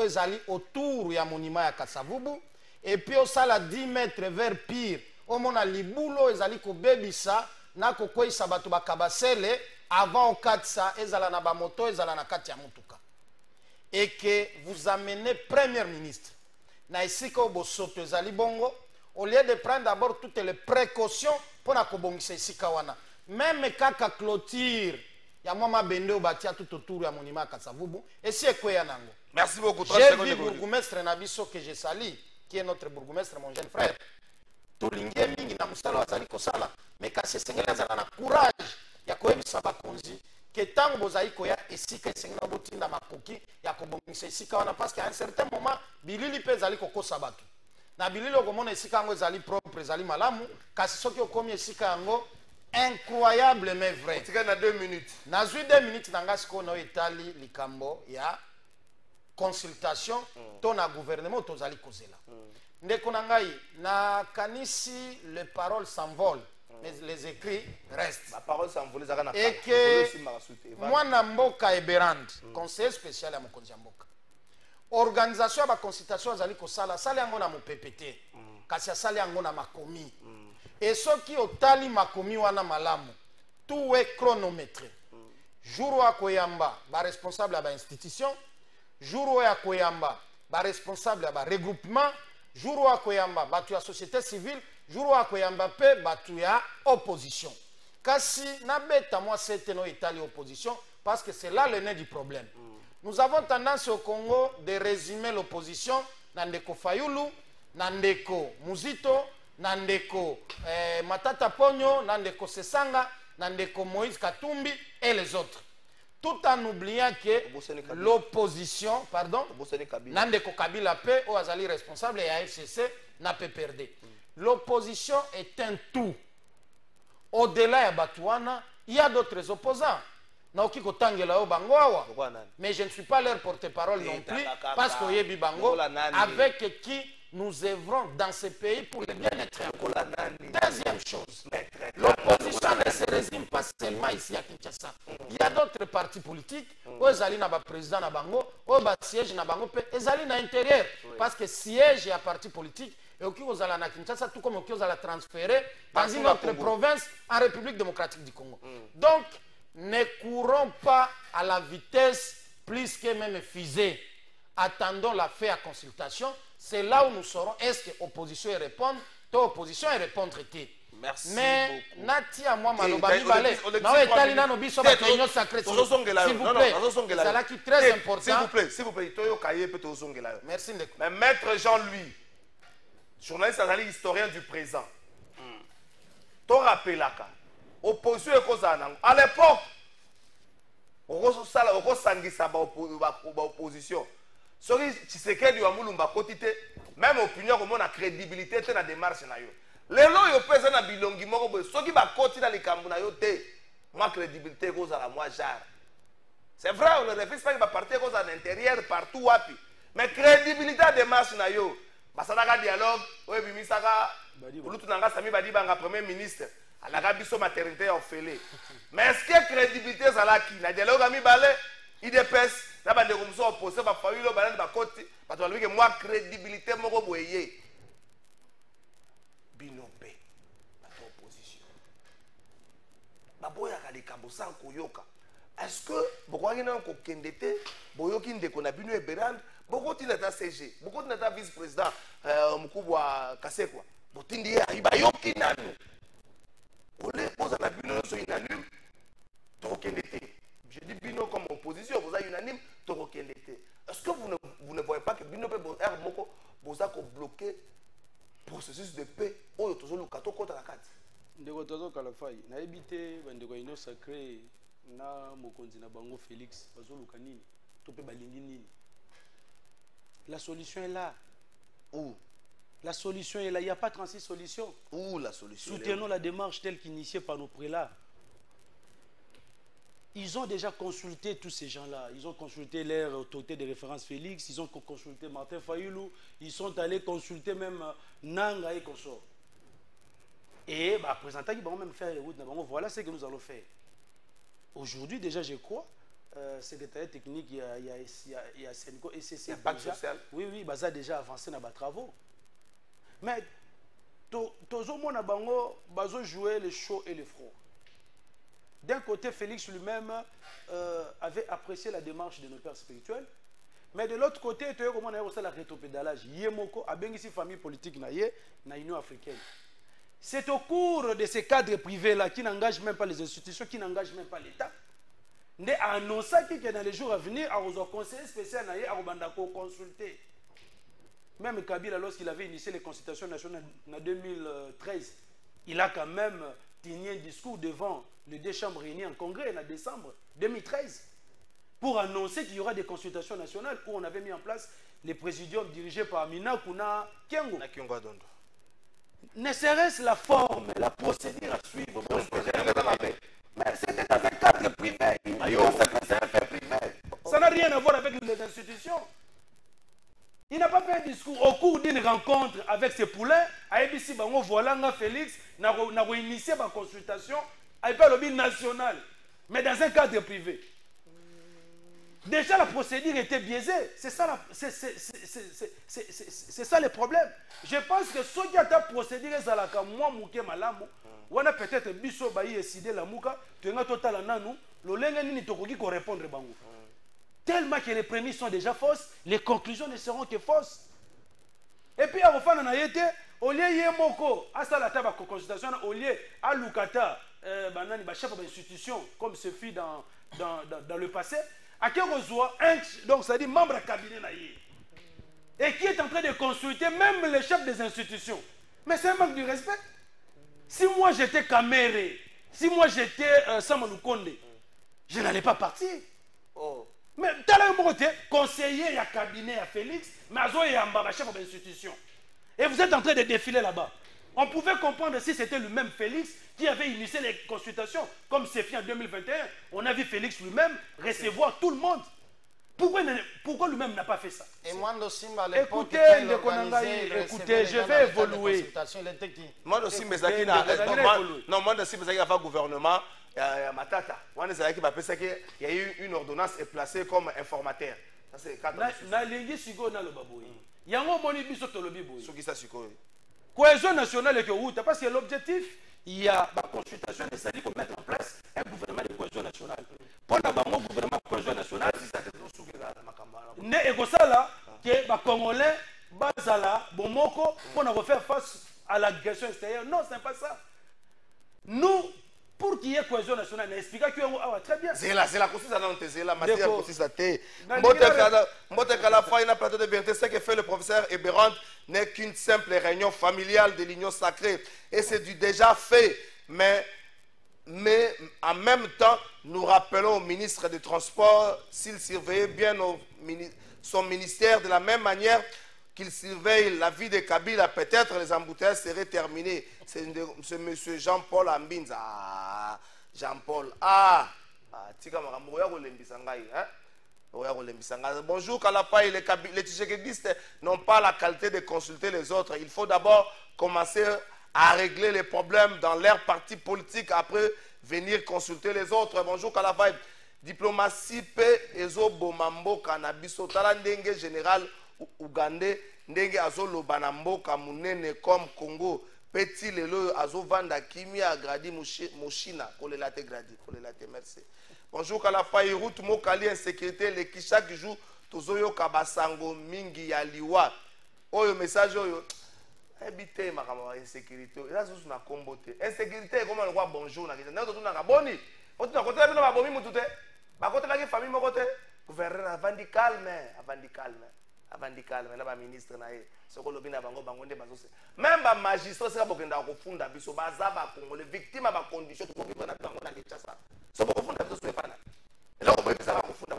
Speaker 8: ezali autour ya monument ya Kasavubu et puis osala 10 mètres vers pire omona libulo ezali ko bebisa na kokwisa bato bakabasele avant okatisa ezala na ba moto ezala na kati ya mutuka et que vous amenez premier ministre na esika obosoto ezali bongo au lieu de prendre d'abord toutes les précautions pour na kobongisa esika wana même kaka clôture ya mama bende obatia tout autour ya monument Kasavubu et si ekweya nango.
Speaker 6: Merci beaucoup.
Speaker 8: J'ai vu bourgmestre Nabiso que je salue qui est notre bourgmestre mon jeune frère tolingie mingi na musala wazali kosala mais kasi sengela zala na courage ya koyebisa bakonzi ke tango bozali koya esika esengela botinda makoki ya kobongisa esika wana parce qu'à un certain moment bilili pe ezali kokosa bato na bilili okomona esika yango ezali propre ezali malamu kasi soki okomi esika yango incroyable mais vrai.
Speaker 6: Tu as 2 minutes.
Speaker 8: Na 2 minutes nanga sikoyo etali likambo ya consultation to na gouvernement tozali kozela. Ndeko na ngai na kanisi les paroles s'envolent mais les écrits restent.
Speaker 6: La parole s'envole zaka
Speaker 8: et que moi Namboka Eberand, conseiller spécial à Mokonzi Mboka. Organisation ba consultation azali ko sala yango na mo PPT. Kasi sala yango na makomi. Et ceux qui otali makomi wana malamu, tout est chronométré. Jour wa koyamba ba responsable à ba institution, jour wa koyamba ba responsable à ba regroupement, jour wa koyamba ba tu société civile, jour wa koyamba pe ba tu ya opposition. Kasi na beta moi c'est no Italie opposition parce que c'est là le nez du problème. Nous avons tendance au Congo de résumer l'opposition Nandeko Fayulu, Nandeko Muzito, Nandeko Matata Pogno, Nandeko Sesanga, Nandeko Moïse Katumbi et les autres. Tout en oubliant que l'opposition, pardon, Nandeko Kabila Pe, Oazali responsable et AFCC n'a pas perdu. L'opposition est un tout. Au-delà de Batouana, il y a d'autres opposants. Mais je ne suis pas leur porte-parole non plus, parce qu'au Yebi Bango, avec qui nous œuvrons dans ce pays pour le bien-être. Deuxième chose, l'opposition ne se résume pas seulement ici à Kinshasa. Il y a d'autres partis politiques, Ozali na ba président na Bango, Oba siège na Bango, Ozali na intérieur, parce que siège à parti politique, et au Ozala na Kinshasa, tout comme au Ozala transféré dans une autre province en République démocratique du Congo. Donc, ne courons pas à la vitesse plus que même fusée. Attendons la fait à consultation. C'est là où nous saurons est-ce que l'opposition répond, l'opposition répond traité.
Speaker 6: Merci
Speaker 8: mais
Speaker 6: beaucoup.
Speaker 8: Nati à moi Malobami Balé. Non, Etalina no biso ba réunion sacrée. S'il vous plaît. C'est là qui est très important.
Speaker 6: S'il vous plaît, Toyo Kaye peut ozongela.
Speaker 8: Merci Ndeko.
Speaker 6: Mais maître Jean-Louis, journaliste historien du présent. To rappelaka. Opposition à l'époque, on sangisa opposition. Soki Tshisekedi wa mulumba kotite, même opinion comme on a crédibilité dans la démarche na yo. Lelo yo pesa na bilongi moko boy, soki ba koti na likambu na yo te, moi crédibilité cause à la moi jar. C'est vrai, on ne refuse pas que ba partir cause à l'intérieur partout wapi. Mais crédibilité à démarche na yo. Basana dialogue, ouais bimisaka, ulutu nanga Sami Badibanga premier ministre. À la Gabiso maternité orphelée. Mais est-ce que la crédibilité est là qui n'a dialogue à mi balé, il dépêche, là bas de comme ça opposé, va falloir le balai de ma côte, parce que moi crédibilité mon boyé. Binopé, notre opposition. Baboya kali kabosan koyoka. Est-ce que beaucoup de gens qui ont été, beaucoup de gens qui ont bino Eberand, beaucoup de gens qui ont CG, beaucoup de gens qui ont vice-président Mukubwa Kasekwa, beaucoup de gens qui ont yoki nanu. Vous les posez à la bino sont unanimes, je dis bino comme opposition, vous êtes unanime, est-ce que vous ne voyez pas que bino peut vous a bloqué le processus de paix ou toujours le cateau contre la carte?
Speaker 1: Ndeko tozo kalafai na ebité bandeko ino sacré na mokonzi na bango Félix bazoluka nini to pe balingi nini. La solution est là.
Speaker 6: Où?
Speaker 1: La solution est là, il n'y a pas 36 solutions.
Speaker 6: Où la solution?
Speaker 1: Soutenons la démarche telle qu'initiée par nos prélats. Ils ont déjà consulté tous ces gens-là. Ils ont consulté leur autorité de référence Félix, ils ont consulté Martin Fayulu, ils sont allés consulter même Nanga et consort. Et bah, présentant qu'ils vont même faire les routes, voilà ce que nous allons faire. Aujourd'hui, déjà, je crois, secrétaire technique, il y a Senko et CC.
Speaker 6: Il y a pas de social.
Speaker 1: Oui, oui, bah, ça a déjà avancé dans les travaux. Mais, tout le monde a joué le chaud et le froid. D'un côté, Félix lui-même avait apprécié la démarche de nos pères spirituels. Mais de l'autre côté, tu vois comment on a aussi la rétropédalage. Yemoko a bien ici famille politique na Union africaine. C'est au cours de ces cadres privés-là qui n'engagent même pas les institutions, qui n'engagent même pas l'État. On a annoncé que dans les jours à venir, on a conseiller spécial à consulter. Même Kabila, lorsqu'il avait initié les consultations nationales en 2013, il a quand même tenu un discours devant les deux chambres réunies en congrès en décembre 2013 pour annoncer qu'il y aura des consultations nationales où on avait mis en place les présidiums dirigés par Mina Kuna Kengo. Ne serait-ce la forme, la procédure à suivre, mais c'était avec cadre privé. Ça n'a rien à voir avec les institutions. Il n'a pas fait un discours au cours d'une rencontre avec ses poulains. ABC, voilà, Félix, n'a initié ma consultation avec le lobby national, mais dans un cadre privé. Déjà, la procédure était biaisée. C'est ça, c'est ça le problème. Je pense que ce qui a été procédure, c'est que moi, Mouké Malamu, on a peut-être biso bayi décidé la mouka, tu as total en nanou, le lengani tokoki ko répondre bango. Tellement que les prémices sont déjà fausses, les conclusions ne seront que fausses. Et puis, à la na yete, au lieu yemoko, à ça la table consultation, au lieu à Lukata, banani ba chef d'institution, comme ce fut dans le passé, à qui reçoit un, donc ça dit membre du cabinet naïe, et qui est en train de consulter même les chefs des institutions. Mais c'est un manque de respect. Si moi j'étais Kamere, si moi j'étais Samalou Konde, je n'allais pas partir.
Speaker 6: Oh.
Speaker 1: Mais tel un côté, conseiller à cabinet à Félix, mais à chef d'institution. Et vous êtes en train de défiler là-bas. On pouvait comprendre si c'était le même Félix qui avait initié les consultations, comme c'est fait en 2021. On a vu Félix lui-même recevoir tout le monde. Pourquoi lui-même n'a pas fait ça?
Speaker 8: Et Mwando Simba,
Speaker 1: écoutez, je vais évoluer.
Speaker 6: Mwando Simba, non, Mwando Simba, il y a un gouvernement. Matata, il y a eu une ordonnance et placée comme informateur. Ça c'est cohésion nationale parce que l'objectif, il y a la consultation nécessaire pour mettre en place un gouvernement de cohésion nationale. Pour un gouvernement de cohésion nationale, que les Congolais, Bazala, Bomoko, pour faire face à l'agression extérieure. Non, ce n'est pas ça. Nous, pour qu'il y ait cohésion nationale, explique que très bien. C'est la constitution, c'est la matière constitution. Plateau de vérité, ce que fait le professeur Eberand n'est qu'une simple réunion familiale de l'union sacrée. Et c'est du déjà fait. Mais en même temps, nous rappelons au ministre des Transports, s'il surveillait bien son ministère de la même manière qu'il surveille la vie de Kabila, peut-être les embouteillages seraient terminés. C'est M. Jean-Paul Ambinza. Ah, Jean-Paul. Bonjour Kalapai, les tchéquistes n'ont pas la qualité de consulter les autres. Il faut d'abord commencer à régler les problèmes dans leur parti politique, après venir consulter les autres. Bonjour Kalapai. Diplomatie, paix, ezo bomambo cannabis, ndenge général Ougandais, ndenge azolo banambo kamunene comme Congo, petit lelo azovanda kimia gradi moshina, kolelate gradi, kolelate merci. Bonjour Kalapai, route mokali insécurité, les qui chaque jour tozoyo kabasango mingi ya liwa. Oyo message oyo, habité makama insécurité, là sous na kombote. Insécurité comment on voit bonjour na kita. Ndoto tuna kaboni. Otu na côté bino ba bomi mutute. Ba côté la famille mo côté. Gouverneur avandi calme, avandi calme. Avandi calme na ba ministre na ye. Soko lobi na bango bango nde bazose. Même ba magistrat sera bokenda ko funda biso baza ba Congolais victime ba condition to ko na bango na Kinshasa. Soko ko funda biso se pana. Là on peut ça ko funda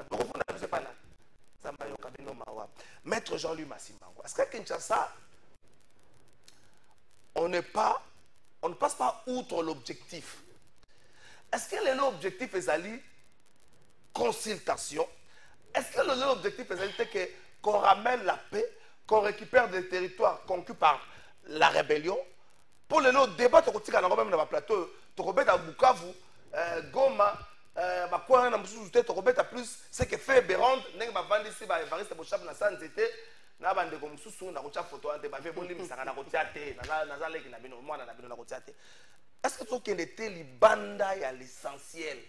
Speaker 6: biso pana. Samba yo kabino mawa. Maître Jean-Louis Massimbango. Est-ce que Kinshasa on ne passe pas outre l'objectif? Est-ce que l'objectif est d'aller consultation? Est-ce que l'objectif est d'aller qu'on ramène la paix, qu'on récupère des territoires conquis par la rébellion? Pour le débat, tu as même dans le plateau, tu as Bukavu, Goma, plus ce que fait Bérande, tu as Evariste Bochab na Sanzete. Na bande comme sous na kocha photo ante ba fait bolimi sanga na kotia te na leki na bino mwana na bino na kotia te. Est-ce que tu kende te libanda ya l'essentiel?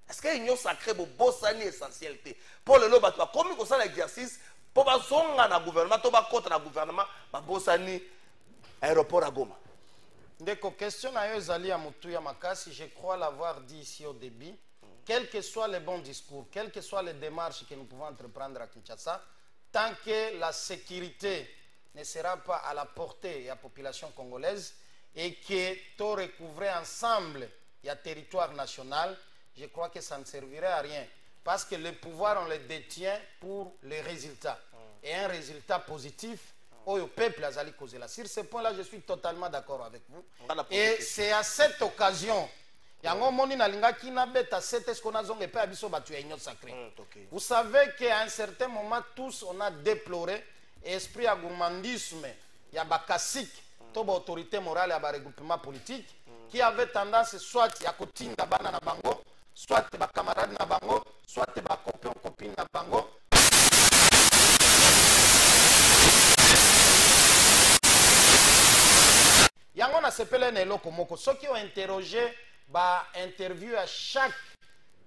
Speaker 6: Est-ce que union sacrée bo bossani essentiel te? Pour le loba toi comme ko ça l'exercice pour ba songa na gouvernement to ba contre na gouvernement ba bossani aéroport à Goma.
Speaker 8: Ndeko question na yo zali ya mutu ya makasi, je crois l'avoir dit ici au début, quels que soient les bons discours, quelles que soient les démarches que nous pouvons entreprendre à Kinshasa, tant que la sécurité ne sera pas à la portée de la population congolaise et que tout recouvrer ensemble le territoire national, je crois que ça ne servirait à rien. Parce que le pouvoir, on le détient pour les résultats. Et un résultat positif, au peuple azali kozela. Sur ce point-là, je suis totalement d'accord avec vous. Et c'est à cette occasion yango moni nalingaki na beta 7 est-ce qu'on a zonge pe abiso batu ya union sacrée. Vous savez qu'à un certain moment tous on a déploré esprit à gourmandisme ya bakasik to ba autorité morale ya ba regroupement politique qui avait tendance soit ya kotinda bana na bango, soit ba camarade na bango, soit ba copain copine na bango. Yango na sepele na eloko moko ceux qui ont interrogé ba interview à chaque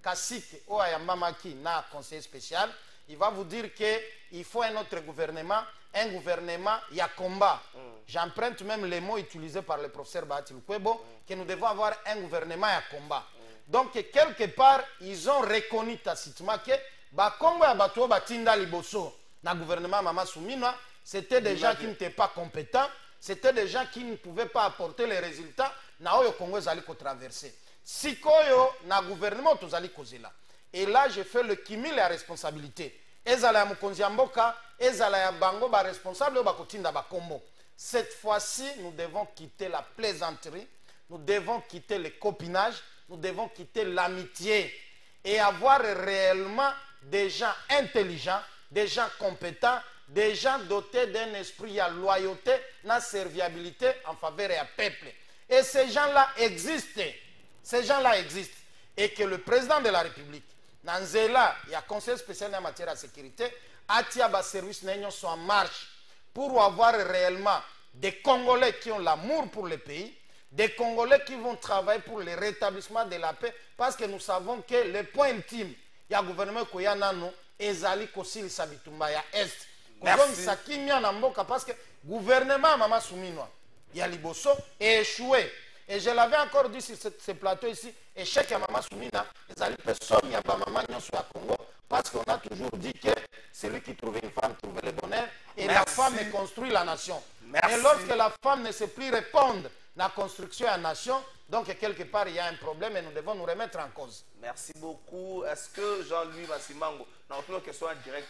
Speaker 8: cacique ou à mamaki na conseiller spécial, il va vous dire que il faut un autre gouvernement, un gouvernement ya combat. J'emprunte même les mots utilisés par le professeur Bahati Lukwebo que nous devons avoir un gouvernement ya combat. Donc quelque part ils ont reconnu tacitement que ba Congo ya bato batinda liboso na gouvernement Mama Soumina, c'était des gens qui n'étaient pas compétents. C'était des gens qui ne pouvaient pas apporter les résultats na oyo Congo zali ko traverser. Sikoyo na gouvernement tozali kozela. Et là je fais le cumul la responsabilité. Ezala ya mokonzi ya mboka, ezala ya bango ba responsable ba kotinda ba kombo. Cette fois-ci, nous devons quitter la plaisanterie, nous devons quitter le copinage, nous devons quitter l'amitié et avoir réellement des gens intelligents, des gens compétents, des gens dotés d'un esprit à loyauté, na serviabilité en faveur du peuple. Et ces gens-là existent. Ces gens-là existent. Et que le président de la République, Nanzela, il y a conseil spécial en matière de sécurité, Atia ba service n'ayant soit en marche pour avoir réellement des Congolais qui ont l'amour pour le pays, des Congolais qui vont travailler pour le rétablissement de la paix, parce que nous savons que le point intime, il y a un gouvernement qui a nano, ezali kosil sabitumba ya est. Merci. Parce que le gouvernement Mama Souminoa, il y a Liboso, est échoué. Et je l'avais encore dit sur ce plateau ici, échec à Mama Soumina, les alliés personnes, il y a pas Mama Nyonso à Congo, parce qu'on a toujours dit que celui qui trouve une femme trouve le bonheur, et la femme construit la nation.
Speaker 6: Merci.
Speaker 8: Et lorsque la femme ne sait plus répondre à la construction de la nation, donc quelque part il y a un problème et nous devons nous remettre en cause.
Speaker 6: Merci beaucoup. Est-ce que Jean-Louis Massimango, dans une question en direct,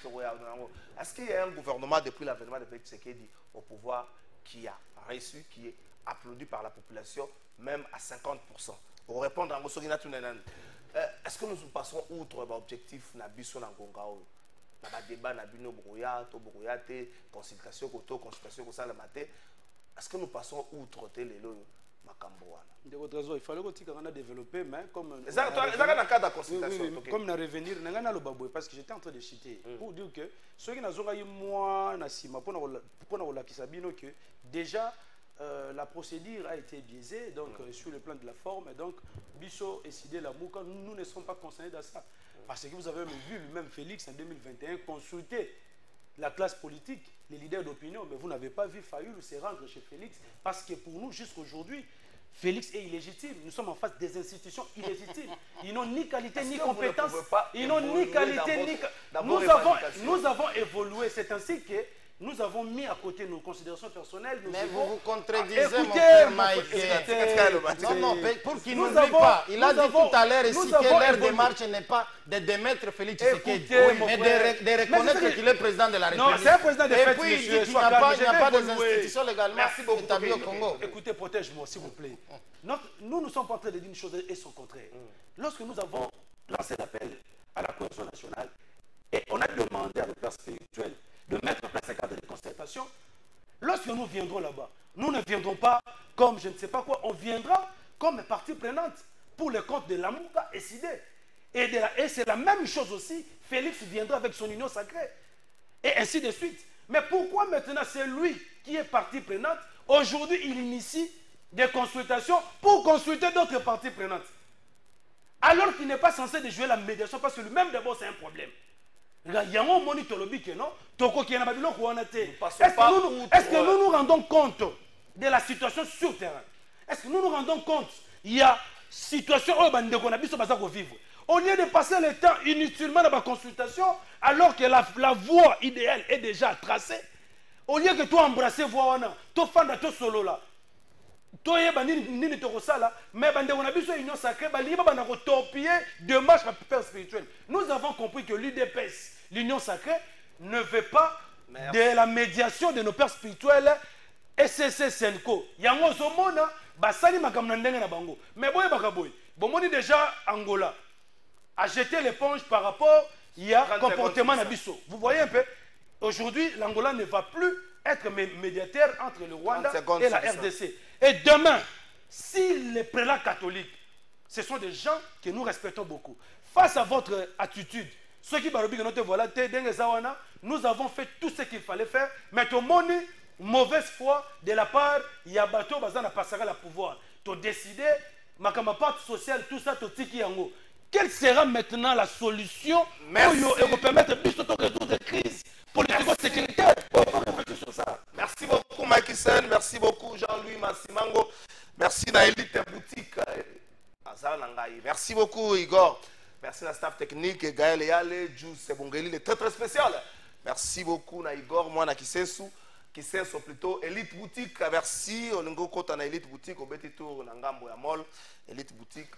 Speaker 6: est-ce qu'il y a un gouvernement depuis l'avènement de Félix Tshisekedi au pouvoir qui a reçu, qui est applaudi par la population, même à 50%? Pour répondre à Mosogina Tunenan, est-ce que nous passons outre l'objectif Nabiso Nangongao? Na débat na bino brouya to brouyaté consultation koto consultation ko sala maté, est-ce que nous passons outre telelo makambo wana
Speaker 1: de votre raison il fallait que on a développé mais comme
Speaker 6: ça dans le cadre de consultation
Speaker 1: comme na revenir na lo babwe parce que j'étais en train de citer pour dire que ceux qui nazonga yi moi na sima pour na la kisabino que déjà la procédure a été biaisée donc sur le plan de la forme et donc Bisso et Sidé la Mouka nous ne sommes pas concernés dans ça. Parce que vous avez vu lui-même Félix en 2021 consulter la classe politique, les leaders d'opinion, mais vous n'avez pas vu Fayoulou se rendre chez Félix parce que pour nous, jusqu'aujourd'hui, Félix est illégitime. Nous sommes en face des institutions illégitimes. Ils n'ont ni qualité ni compétence. Ils n'ont ni qualité ni... Nous avons évolué. C'est ainsi que nous avons mis à côté nos considérations personnelles.
Speaker 8: Mais vous vous contredisez, mon frère Mike. Non, pour qu'il n'oublie pas. Il a dit tout à l'heure ici que leur démarche n'est pas de démettre Félix Tshisekedi, mais de reconnaître qu'il est président de la République.
Speaker 1: Non, c'est un président de fait,
Speaker 8: puis, il dit qu'il n'y a pas des institutions légalement établies au Congo.
Speaker 1: Écoutez, protège-moi, s'il vous plaît. Nous ne sommes pas en train de dire une chose et son contraire. Lorsque nous avons lancé l'appel à la Coalition nationale, et on a demandé à nos pères spirituels de mettre en place un cadre de concertation. Lorsque nous viendrons là-bas, nous ne viendrons pas comme je ne sais pas quoi, on viendra comme partie prenante pour le compte de Lamouka et Sidé. Et c'est la même chose aussi, Félix viendra avec son union sacrée. Et ainsi de suite. Mais pourquoi maintenant c'est lui qui est partie prenante? Aujourd'hui, il initie des consultations pour consulter d'autres parties prenantes. Alors qu'il n'est pas censé de jouer la médiation parce que lui-même d'abord c'est un problème. Est-ce que nous nous rendons compte de la situation sur terrain? Est-ce que nous nous rendons compte il y a situation où on vivre? Au lieu de passer le temps inutilement dans la consultation, alors que la voie idéale est déjà tracée, au lieu que toi embrasser voie, toi fanda toi solo là, toi nini tokosala, mais on a besoin union sacrée, démarche père spirituelle. Nous avons compris que l'UDPS, l'union sacrée, ne veut pas de la médiation de nos pères spirituels SSC Senko. Yango Zomona, basali makambo na ndenge na bango mais boye bakaboye bomoni déjà Angola a jeté l'éponge par rapport il y a comportement na biso. Vous voyez un peu aujourd'hui l'Angola ne va plus être médiateur entre le Rwanda et la RDC. Et demain, si les prélats catholiques, ce sont des gens que nous respectons beaucoup, face à votre attitude, ceux qui nous avons fait tout ce qu'il fallait faire, mais tout le monde, mauvaise foi de la part, il y a bateau, bazana passera le pouvoir. Tu as décidé, ma part sociale, tout ça, tu tiki yango. Quelle sera maintenant la solution pour permettre de résoudre des crises politico-sécuritaires?
Speaker 6: Merci beaucoup, Macky Sall. Merci beaucoup, Jean-Louis Massimango. Merci, Naélite Boutique. Merci beaucoup, Igor. Merci, la staff technique, Gaël Yale, Jules Sebongeli, il est très très spécial. Merci beaucoup, Igor, moi, Nakisesu. Qui sert plutôt Elite Boutique. Merci. On a côté na Elite Boutique au petit tour na ngambo ya mall. Elite Boutique,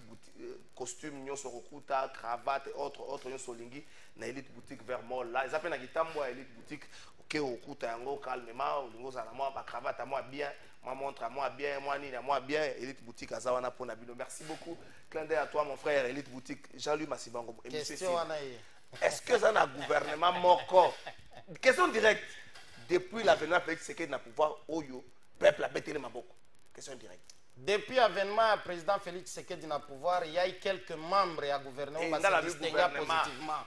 Speaker 6: costume nyoso rokuta, cravate et autres nyoso lingi na Elite Boutique vers mall là. Ils appellent na kitambo à Elite Boutique. OK rokuta yango calmement, lingo za na moi ba cravate à moi bien, ma montre à moi bien, moi ni à moi bien. Elite Boutique azawana pona bino. Merci beaucoup. Clin d'œil à toi mon frère Elite Boutique. Jean-Louis Massibango.
Speaker 8: Question
Speaker 6: est-ce que ça a un gouvernement mort? Question directe. Depuis l'avènement de Félix Tshisekedi na pouvoir, Oyo, peuple a bêté les maboko. Question directe.
Speaker 8: Depuis l'avènement du président Félix Tshisekedi na pouvoir, il y a eu quelques membres et gouvernements qui se distinguent positivement.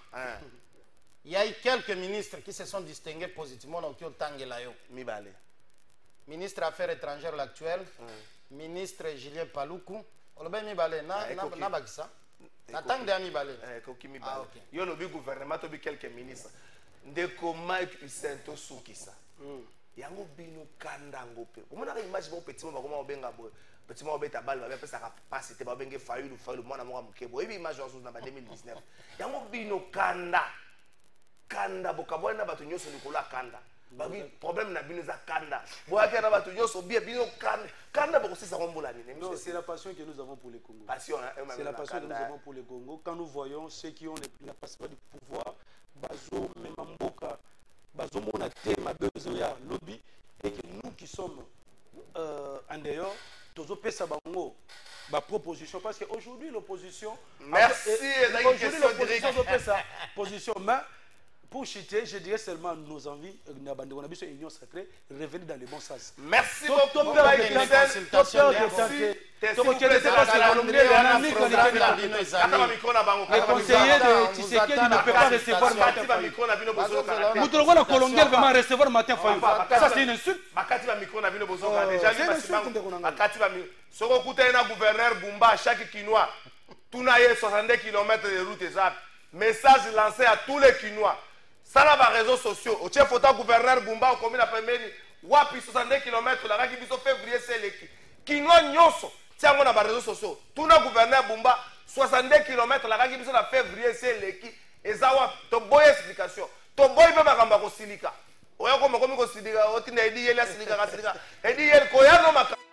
Speaker 8: Il y a eu quelques ministres qui se sont distingués positivement dans le Tangelayo.
Speaker 6: Mibale.
Speaker 8: Ministre des Affaires étrangères l'actuel, ministre Julien Paluku. Olobé Mibale, na bakisa. Na tang de Mibale.
Speaker 6: Koki Mibale. Yo lobi gouvernement tobi quelques ministres. Ndeko Mike Usento Soukisa. Yango bino kanda ngope. Omona ka image bo petit mo bakoma obenga boy. Petit mo obeta balle ba pesa capacité ba benge fayulu mwana mo mukebo. Ebi image en na 2019. Yango bino kanda. Kanda bokabona batu nyoso likola kanda. Babi problème na bino za kanda. Boaka na batu nyoso bien bino kanda. Kanda boko sisa rombola ni.
Speaker 1: Non, c'est la passion que nous avons pour les Congos.
Speaker 6: Passion
Speaker 1: c'est la passion que nous avons pour les Congos. Quand nous voyons ceux qui ont la passeport du pouvoir bazo memamboka bazo mona tema bezo ya lobby et que nous qui sommes en dehors tozo pesa bango ba proposition parce que aujourd'hui l'opposition
Speaker 6: merci
Speaker 1: aujourd'hui l'opposition zo pesa position mais pour chiter, je dirais seulement nos envies, on a besoin union sacrée, revenir dans le bon sens.
Speaker 6: Merci beaucoup.
Speaker 1: Les conseillers de Tshisekedi ne peuvent pas recevoir Matin Fayou. Ça c'est une insulte.
Speaker 6: Gouverneur Bumba, chaque Quinois, tout n'a 62 km de route exacte. Message lancé à tous les Quinois. Ça là va réseaux sociaux. Au chef photo gouverneur Bumba au commune après mairie. Wapi 62 km la qui biso février c'est les Quinois nyonso. Tiens on a ba réseaux sociaux. Tout na gouverneur Bumba 62 km la qui biso la février c'est les qui. Ezawa to boy explication. To boy pe makamba ko silika. Oya ko ko silika. Otina edi yela silika ka silika. Edi yel ko ya no makamba.